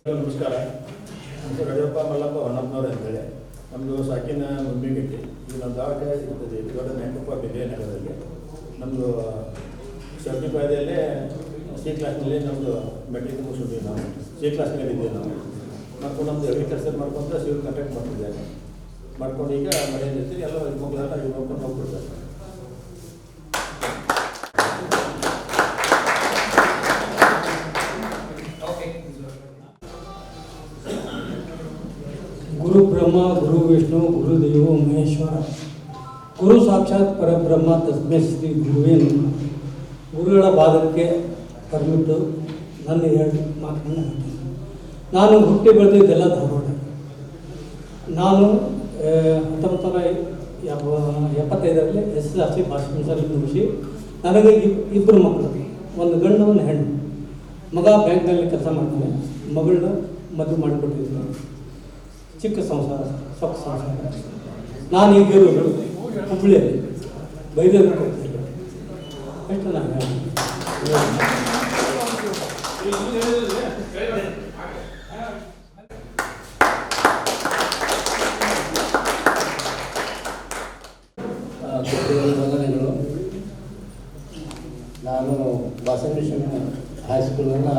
ನಮಸ್ಕಾರ. ನಮ್ಮದು ರಜಪ್ಪ ಮಲ್ಲಪ್ಪ ಹೊನ್ನಪ್ಪನವ್ರು ಅಂತೇಳಿ. ನಮ್ಮದು ಸಾಕಿನ ಮುಮ್ಮಿಗಟ್ಟಿ. ಇದು ನಮ್ಮ ದಾವಣಗೆರೆ ಇರ್ತದೆ. ದೊಡ್ಡ ನೆನಪಪ್ಪ ವಿಜಯನಗರದಲ್ಲಿ. ನಮ್ಮದು ಸರ್ಟಿಫೈಡಲ್ಲೇ C ಕ್ಲಾಸ್ನಲ್ಲಿ ನಮ್ಮದು ಮೆಟ್ರಿಕ್ ಮುಗಿಸಿದ್ವಿ. ನಾವು C ಕ್ಲಾಸ್ನಲ್ಲಿ ಇದ್ದೀವಿ. ನಾವು ಮಾಡ್ಕೊಂಡು ನಮ್ಮದು ಅಗ್ರಿಕಲ್ಚರ್ ಮಾಡ್ಕೊಂತ ಸಿವಿಲ್ ಕಾಂಟ್ರಾಕ್ಟ್ ಮಾಡ್ತಿದ್ದೇನೆ. ಮಾಡ್ಕೊಂಡು ಈಗ ಮನೆಯಲ್ಲಿ ಇರ್ತೀವಿ. ಎಲ್ಲ ಮಕ್ಕಳೆಲ್ಲ ಇವ್ರು ನೋಡ್ಕೊಂಡು ಹೋಗ್ಬಿಡ್ತಾರೆ. ಗುರು ಬ್ರಹ್ಮ, ಗುರು ವಿಷ್ಣು, ಗುರುದೇವೋ ಮಹೇಶ್ವರ, ಗುರು ಸಾಕ್ಷಾತ್ ಪರಬ್ರಹ್ಮ ತಸ್ಮೈ ಶ್ರೀ ಗುರುವೇ ನಮಃ. ಗುರುಗಳ ಪಾದಕ್ಕೆ ಕರ್ಮಿಟ್ಟು ನನ್ನ 2 ಮಾತನ್ನು ಹೇಳ್ತೀನಿ. ನಾನು ಹುಟ್ಟಿ ಬೆಳೆದಿದ್ದೆಲ್ಲ ಧಾರವಾಡ. ನಾನು 1975ರಲ್ಲಿ SLC ಭಾಷೆ ಮುಗಿಸಿ ನನಗೆ 2 ಮಕ್ಕಳು, ಒಂದು ಗಂಡು ಒಂದು ಹೆಣ್ಣು. ಮಗ ಬ್ಯಾಂಕ್ನಲ್ಲಿ ಕೆಲಸ ಮಾಡ್ತಾನೆ, ಮಗಳನ್ನ ಮದುವೆ ಮಾಡಿಕೊಟ್ಟಿದ್ದೀನಿ. ಚಿಕ್ಕ ಸಂಸಾರ, ಸೊಕ್ಕ ಸಂಸಾರ. ನಾನು ಈಗಿರೋದು ಹುಬ್ಬಳ್ಳಿಯಲ್ಲಿ ಬೈದೂರಿಗೆ ಹೋಗ್ತಿದ್ದೆ. ಎಷ್ಟು ನಾನು ವಂದನೆಗಳು. ನಾನು ಬಸವನೇಶ್ವರ ಹೈಸ್ಕೂಲನ್ನು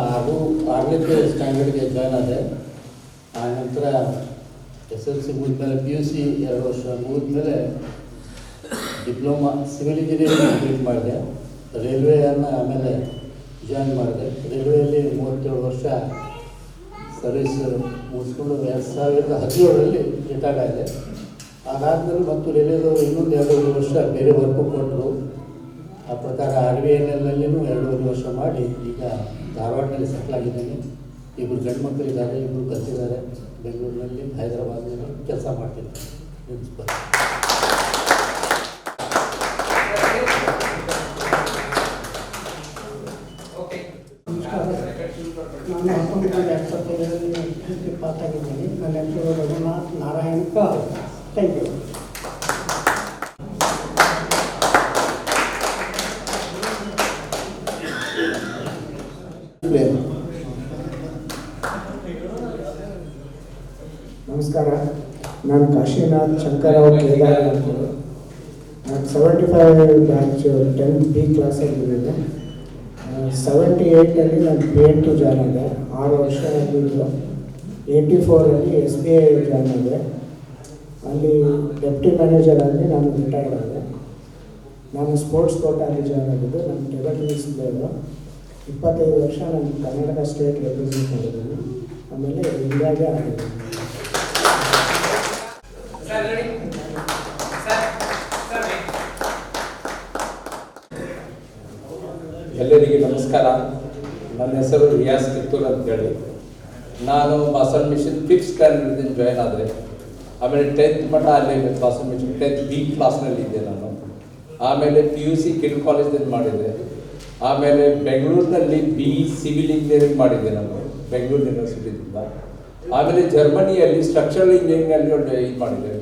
6ನೇ ಸ್ಟ್ಯಾಂಡರ್ಡ್ಗೆ ಜಾಯ್ನ್ ಆದೆ. ಆ ನಂತರ SLC ಮುಗಿದ್ಮೇಲೆ PUC 2 ವರ್ಷ ಮುಗಿದ್ಮೇಲೆ ಡಿಪ್ಲೊಮಾ ಸಿವಿಲ್ ಇಂಜಿನಿಯರಿಂಗ್ ಕಂಪ್ಲೀಟ್ ಮಾಡಿದೆ. ರೈಲ್ವೆಯನ್ನು ಆಮೇಲೆ ಜಾಯ್ನ್ ಮಾಡಿದೆ. ರೈಲ್ವೆಯಲ್ಲಿ 37 ವರ್ಷ ಸರ್ವಿಸ್ ಮುಗಿಸ್ಕೊಂಡು 2017ರಲ್ಲಿ ರಿಟೈರ್ಡ್ ಆಗಿದೆ. ಅದಾದಮೇಲೆ ಮತ್ತು ರೈಲ್ವೆದವರು ಇನ್ನೊಂದು 2.5 ವರ್ಷ ಬೇರೆ ವರ್ಕು ಕೊಟ್ಟರು. ಆ ಪ್ರಕಾರ RVNLನಲ್ಲಿಯೂ 2.5 ವರ್ಷ ಮಾಡಿ ಈಗ ಧಾರವಾಡದಲ್ಲಿ ಸೆಟ್ಲ್ ಆಗಿದ್ದೇನೆ. ಇಬ್ಬರು ಗಂಡು ಮಕ್ಕಳಿದ್ದಾರೆ, ಇಬ್ಬರು ಕಲ್ತಿದ್ದಾರೆ. ಬೆಂಗಳೂರಿನಲ್ಲಿ, ಹೈದರಾಬಾದ್ನಲ್ಲಿ ಕೆಲಸ ಮಾಡ್ತಿದ್ದಾರೆ ಪ್ರಿನ್ಸಿಪಲ್. ನಾನು 1975ರಲ್ಲಿ ಪಾಸ್ ಆಗಿದ್ದೀನಿ. ನನ್ನ ಹೆಸರು ರಘುನಾಥ್ ನಾರಾಯಣ್ ಕಾರ್. Thank you. ನಮಸ್ಕಾರ, ನಾನು ಕಾಶಿನಾಥ್ ಶಂಕರರಾವ್ ಕೇದಾರ್ ಅಂತ. ನಾನು 75 ಬ್ಯಾಚ್ 10B ಕ್ಲಾಸಲ್ಲಿದ್ದೆ. 78ರಲ್ಲಿ ನಾನು PN2 ಜಾಯ್ನ್ ಆದೆ. 6 ವರ್ಷ ಆಗಿದ್ದು. 84ರಲ್ಲಿ SBI ಜಾಯ್ನ್ ಆದೆ. ಅಲ್ಲಿ ಡೆಪ್ಟಿ ಮ್ಯಾನೇಜರ್ ಆಗಿ ನಾನು ರಿಟೈರ್ಡ್ ಆದೆ. ನಾನು ಸ್ಪೋರ್ಟ್ಸ್ ಕೋಟಾಲ್ಲಿ ಜಾಯ್ನ್ ಆಗಿದ್ದು. ನಮ್ಮ ಟೇಬಲ್ ಟೆನ್ನಿಸ್ ಪ್ಲೇಯರು. 25 ವರ್ಷ ನಾನು ಕರ್ನಾಟಕ ಸ್ಟೇಟ್ ರೆಪ್ರೆಸೆಂಟ್ ಮಾಡಿದ್ದೀನಿ. ಆಮೇಲೆ ಇಂಡಿಯಾಗೆ ಆಡಿದ್ದೀನಿ. ಎಲ್ಲರಿಗೆ ನಮಸ್ಕಾರ. ನನ್ನ ಹೆಸರು ರಿಯಾಸ್ ಕಿತ್ತೂರ್ ಅಂತೇಳಿ. ನಾನು Basel mission 5th standard join ಆದರೆ, ಆಮೇಲೆ 10th ಮಟ್ಟ ಅಲ್ಲೇ ಬಾಸಲ್ ಮಿಷನ್ 10B ಕ್ಲಾಸ್ನಲ್ಲಿದ್ದೆ ನಾನು. ಆಮೇಲೆ PUC ಕಿಡ್ ಕಾಲೇಜ್ನಲ್ಲಿ ಮಾಡಿದೆ. ಆಮೇಲೆ ಬೆಂಗಳೂರಿನಲ್ಲಿ BE ಸಿವಿಲ್ ಇಂಜಿನಿಯರಿಂಗ್ ಮಾಡಿದ್ದೆ ನಾನು ಬೆಂಗಳೂರು ಯೂನಿವರ್ಸಿಟಿಯಿಂದ. ಆಮೇಲೆ ಜರ್ಮನಿಯಲ್ಲಿ ಸ್ಟ್ರಕ್ಚರಲ್ ಇಂಜಿನಿಯರಿಂಗಲ್ಲಿ ಒಂದು ಇದು ಮಾಡಿದೆ,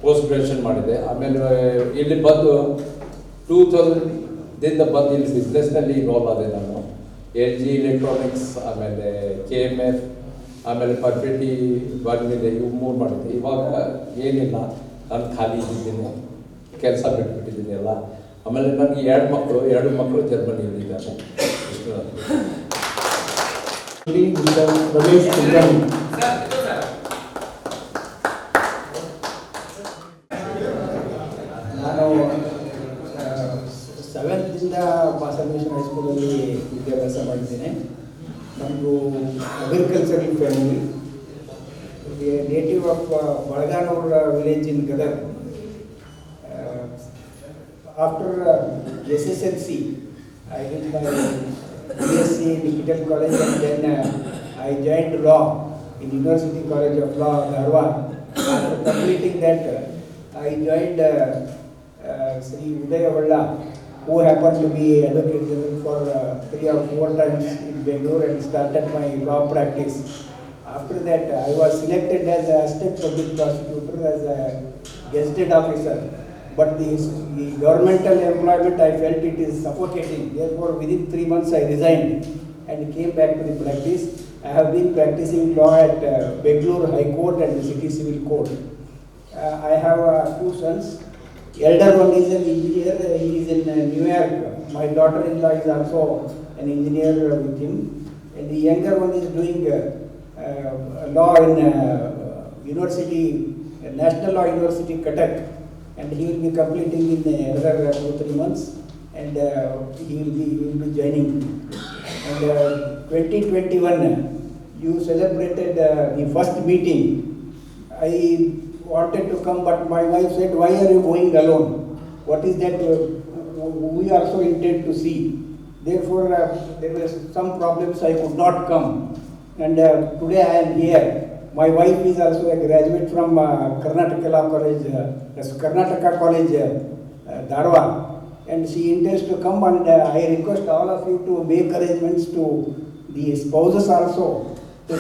ಪೋಸ್ಟ್ ಗ್ರಾಜುಯೇಷನ್ ಮಾಡಿದೆ. ಆಮೇಲೆ ಇಲ್ಲಿ ಬಂದು 2000ದಿಂದ ಬಂದು ಇಲ್ಲಿ ಬಿಸ್ನೆಸ್ನಲ್ಲಿ ಇನ್ವಾಲ್ವ್ ಆದೆ ನಾನು. LG ಎಲೆಕ್ಟ್ರಾನಿಕ್ಸ್, ಆಮೇಲೆ KMF, ಆಮೇಲೆ ಪರ್ಫೆಕ್ಟಿ ಬಂದಿದೆ. ಇವು 3 ಮಾಡಿದ್ದೆ. ಇವಾಗ ಏನಿಲ್ಲ, ನಾನು ಖಾಲಿ ಇದ್ದೀನಿ, ಕೆಲಸ ಬಿಟ್ಬಿಟ್ಟಿದ್ದೀನಿ ಎಲ್ಲ. ಆಮೇಲೆ ನನಗೆ 2 ಮಕ್ಕಳು ಜರ್ಮನಿಯಲ್ಲಿದ್ದಾರೆ. ರಮೇಶ್ ಕುಲಕರ್ಣಿ. ನಾನು 7th ಬಾಸಲ್ ಮಿಷನ್ ಹೈಸ್ಕೂಲಲ್ಲಿ ವಿದ್ಯಾಭ್ಯಾಸ ಮಾಡಿದ್ದೇನೆ. ನಮ್ಮದು agricultural family. Native of Balaganur village in Gadag. After SSLC, I did my BSc in Digital College, and then I joined law in University College of Law, Dharwad. After completing that, I joined Sri Uday Avalla, who happened to be advocate general for 3 or 4 times in Bangalore, and started my law practice. After that, I was selected as a assistant public prosecutor, as a gazetted officer. But the governmental employment, I felt it is suffocating. Therefore, within 3 months, I resigned and came back to the practice. I have been practicing law at Bangalore High Court and the City Civil Court. I have 2 sons. Elder one is an engineer. He is in New York. My daughter-in-law is also an engineer with him. And the younger one is doing law in University, National Law University, Cuttack. And he will be completing in another 2-3 months, and he will be joining. And 2021, you celebrated the first meeting. I wanted to come, but my wife said, "Why are you going alone? What is that? We also intend to see." Therefore, there were some problems, I could not come. And today I am here. My wife is also a graduate from Karnataka Law College, Karnataka College, Dharwad, and she intends to come, and I request all of you to make arrangements to the spouses also to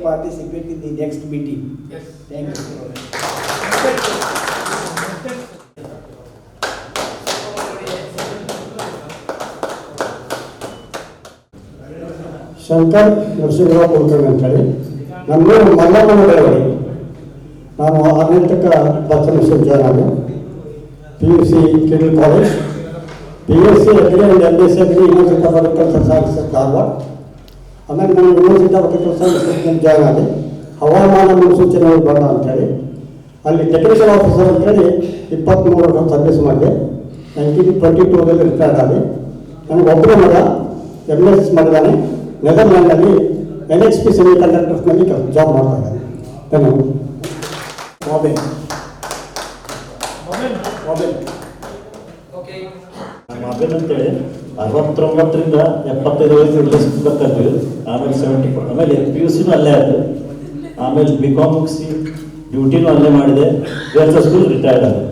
participate in the next meeting. Yes. Thank you. Shankar Narasimharao Kulkarni ಅಂತೇಳಿ. ನಮ್ಮ ಮಲ್ಲಮ್ಮನ ದೇವರಿ. ನಾನು 6ನೇ ತನಕ Basel mission join ಆದೆ. PUC ಕಿಡ್ college, BSc agri and MSc agri university of agriculture science Dharwad. ಆಮೇಲೆ ನಾನು university of agriculture science join ಆದೆ. ಹವಾಮಾನ ಮುನ್ಸೂಚನೆ ವಿಭಾಗ ಅಂತೇಳಿ ಅಲ್ಲಿ ಟೆಕ್ನಿಕಲ್ ಆಫೀಸರ್ ಅಂತೇಳಿ 23 ವರ್ಷ ಸರ್ವಿಸ್ ಮಾಡಿದೆ. 1922ರಲ್ಲಿ ರಿಟೈರ್ಡ್ ಆದೆ. ನನಗೆ ಒಬ್ಬನೇ ಮಗ MS ಮಾಡಿದ್ದಾನೆ. ನೆದರ್ಲ್ಯಾಂಡಲ್ಲಿ NXP ಸೆಮಿ ಕಂಡಕ್ಟರ್ಸ್ನಲ್ಲಿ ಜಾಬ್ ಮಾಡ್ತಾ ಇದ್ದಾರೆ. ಧನ್ಯವಾದ. ಬಾಬೆ ಮಾಬೆನ್ ಅಂತೇಳಿ 69ರಿಂದ 75 ಇಲ್ಲೇ ಸ್ಕೂಲ್ ಕಲ್ತಿದ್ದು. ಆಮೇಲೆ 74 ಆಮೇಲೆ PUC ಅಲ್ಲೇ ಆಯಿತು. ಆಮೇಲೆ BCom ಮುಗಿಸಿ ಡ್ಯೂಟಿನೂ ಅಲ್ಲೇ ಮಾಡಿದೆ. ಗರ್ಲ್ಸ್ ಸ್ಕೂಲ್ ರಿಟೈರ್ಡ್ ಆಗಿದೆ.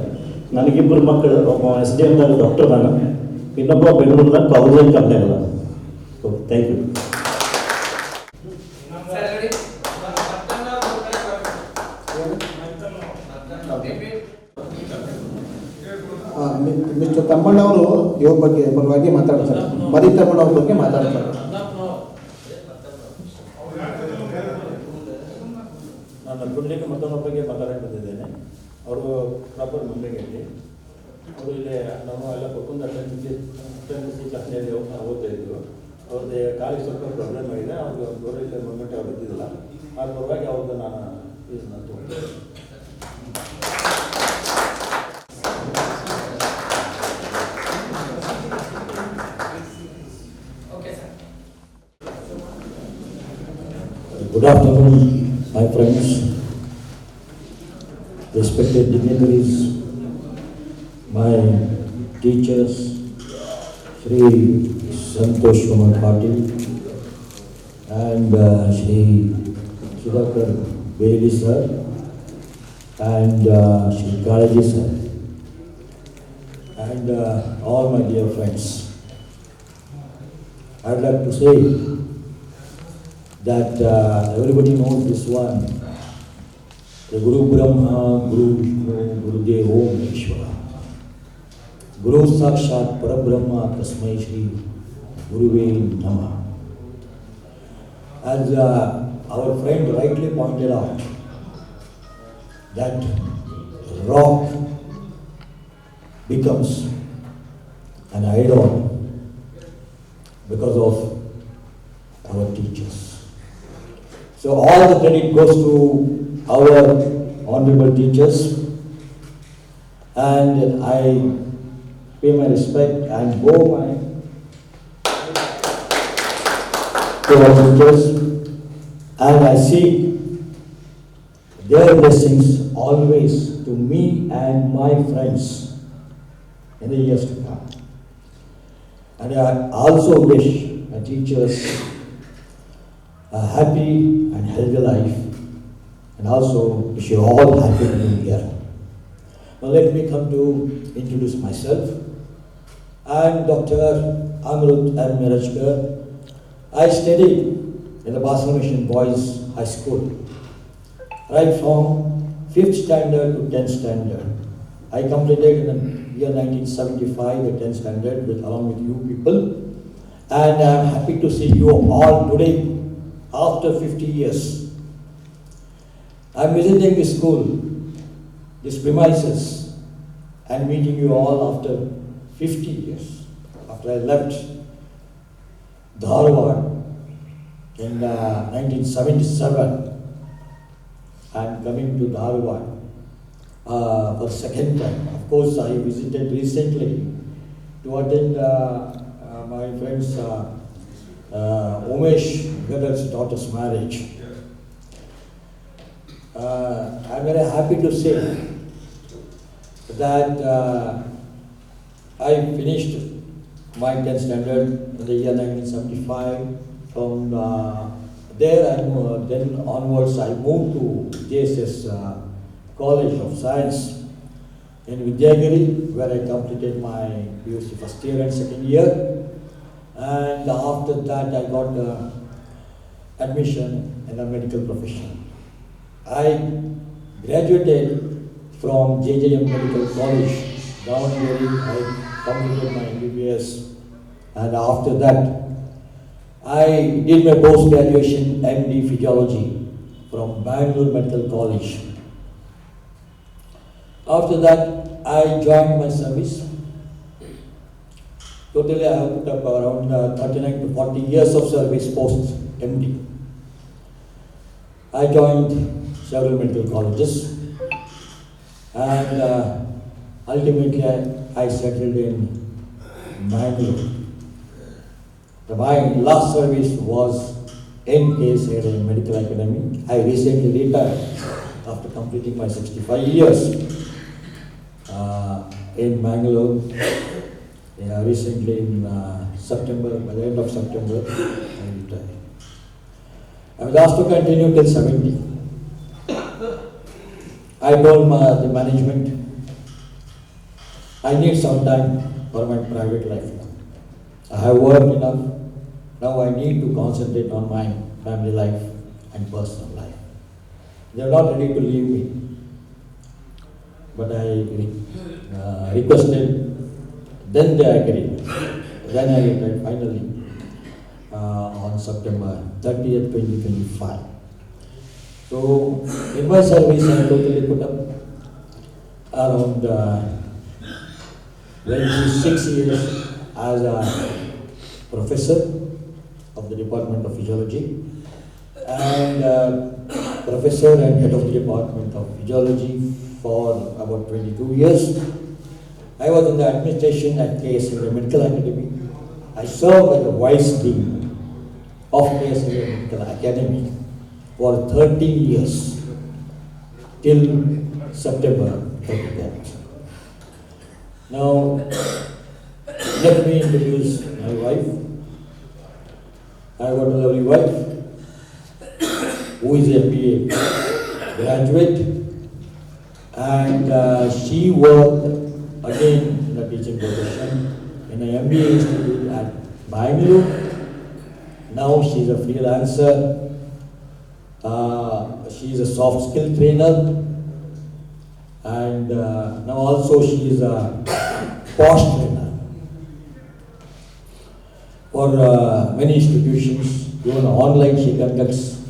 ನನಗಿಬ್ಬರು ಮಕ್ಕಳು, ಒಬ್ಬ SDMದಾಗ ಡಾಕ್ಟರ್ ನಾನು, ಇನ್ನೊಬ್ಬ ಬೆಂಗಳೂರಿನಾಗ ಕಾಲೇಜಲ್ಲಿ ಕಂಪ್ನಿ ಅಲ್ಲ. So thank you. ಮಿಸ್ಟರ್ ತಮ್ಮಣ್ಣವರು ಇವ್ರ ಬಗ್ಗೆ ಪರವಾಗಿ ಮಾತಾಡ್ತಾರೆ. ಮದಿ ತಮ್ಮಣ್ಣವ್ರ ಬಗ್ಗೆ ಮಾತಾಡ್ತಾರೆ. ನಾನು ನಲ್ಗುಂಡ್ಲಿಗೆ ಮತ್ತೊಬ್ಬರ ಬಗ್ಗೆ ಮಾತಾಡಕ್ಕೆ ಬಂದಿದ್ದೇನೆ. ಅವರು ಪ್ರಾಪರ್ ಮುಂಬೈಯಲ್ಲಿ. ಅವರು ಇಲ್ಲಿ ನಾವು ಎಲ್ಲ ಕೊಟ್ಕೊಂಡು ಕ್ಲಾಸ್ನಲ್ಲಿ ಓದ್ತಾ ಇದ್ರು. ಅವ್ರದ್ದು ಕಾಲಿಗೆ ಸ್ವಲ್ಪ ಪ್ರಾಬ್ಲಮ್ ಆಗಿದೆ. ಅವ್ರಿಗೆ ಗೌರವಿಲ್ಲ ಮೂಮೆಂಟ್ ಅವ್ರು ಇದ್ದಿದ್ದಿಲ್ಲ. ಆ ಪರವಾಗಿ ಅವ್ರದ್ದು ನಾನು ಯೂಸ್ ಮಾಡ್ತೀನಿ. Good afternoon, my friends, respected dignitaries, my teachers, Shri Santosh Kumar Patil and Shri Sudhakar Bailey sir and Shri Kalaji sir and all my dear friends. I would like to say that everybody knows this one, the Guru Brahma, Guru Vishnu, Guru Devo Maheshwara, Guru Sakshat Parabrahma Tasmai Shri Guruve Namah. As our friend rightly pointed out, that rock becomes an idol because of our teachers. So all the credit goes to our honorable teachers, and I pay my respect and bow my to our teachers, and I seek their blessings always to me and my friends in the years to come. And I also wish my teachers a happy and healthy life, and also wish you all happy new year. Now let me come to introduce myself. I am Dr. Amrut M. Mirajkar. I studied in the Basel Mission Boys High School, right from 5th standard to 10th standard. I completed in the year 1975 the 10th standard along with you people, and I am happy to see you all today after 50 years. I am visiting the school, this premises, and meeting you all after 50 years. After I left Dharwad in 1977, I am coming to Dharwad for the second time. Of course, I visited recently to attend my friend's Umesh Gadar's daughter's marriage. I am very happy to say that I finished my 10th standard in the year 1975. From there, then onwards, I moved to JSS College of Science in Vidyagiri, where I completed my PUC first year and second year. And after that, I got admission in a medical profession. I graduated from JJM Medical College, Davangere. I completed my MBBS, and after that, I did my post-graduation MD Physiology from Bangalore Medical College. After that, I joined my service. Totally, I have put up around 39 to 40 years of service post-MD. I joined several medical colleges, and ultimately I settled in Bangalore. My last service was in KSA Medical Academy. I recently retired after completing my 65 years in Bangalore. Recently in September, by the end of September, I retire. I was asked to continue till 70. I told the management, I need some time for my private life now. I have worked enough. Now I need to concentrate on my family life and personal life. They are not ready to leave me. But I requested, then they agreed. Then I retired finally on September 30th, 2025. So in my service I totally put up around 26 years as a professor of the Department of Physiology and professor and head of the Department of Physiology for about 22 years. I was in the administration at KSLV Medical Academy. I served as the Vice Dean of KSLV Medical Academy for 13 years till September 30th. Now, let me introduce my wife. I got a lovely wife who is a MBA graduate, and she worked again in a teaching profession in an MBA institute at Bangalore. Now she is a freelancer. She is a soft skill trainer, and now also she is a POSH trainer for many institutions. Even online she conducts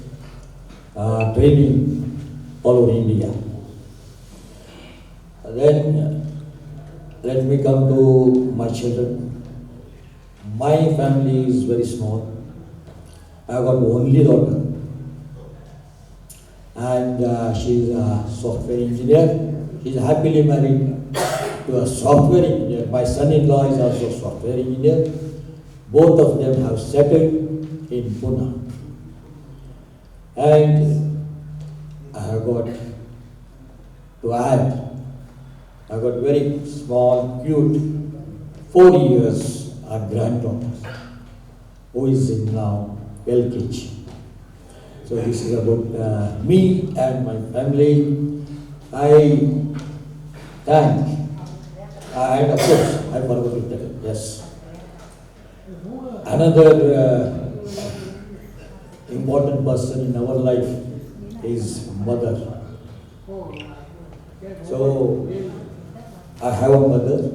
training all over India. Then let me come to my children. My family is very small. I have got only daughter, and she is a software engineer. She is happily married to a software engineer. My son-in-law is also a software engineer. Both of them have settled in Pune. And I have got to add, I got very small, cute, 4 years, a granddaughter who is in now LKG. So this is about me and my family. I thank, and of course, I forgot to tell, yes. Another important person in our life is mother. So I have a mother,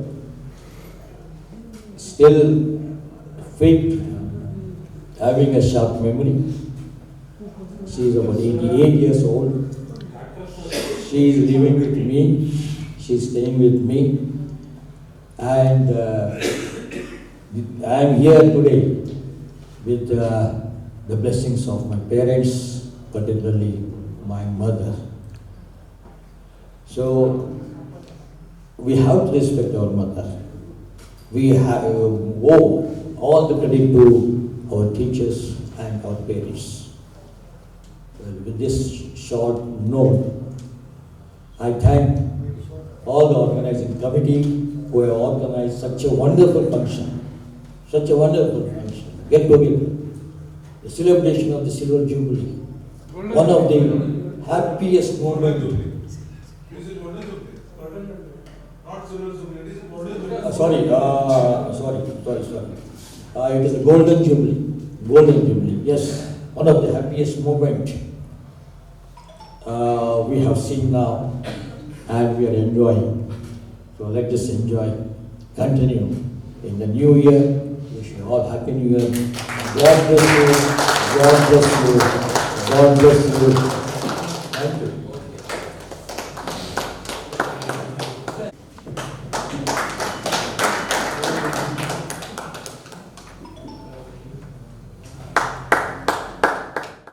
still fit, having a sharp memory. She is about 88 years old. She is living with me. She is staying with me. And I am here today with the blessings of my parents, particularly my mother. So we have to respect our mother. We have owe all the credit to our teachers and our parents. Well, with this short note, I thank all the organizing committee who have organized such a wonderful function, get together, the celebration of the Silver Jubilee, one of the happiest moments. Sorry. It is a Golden Jubilee. Yes, one of the happiest moments we have seen now, and we are enjoying. So let us enjoy, continue in the new year. Wish you all happy new year. God bless you. God bless you. God bless you.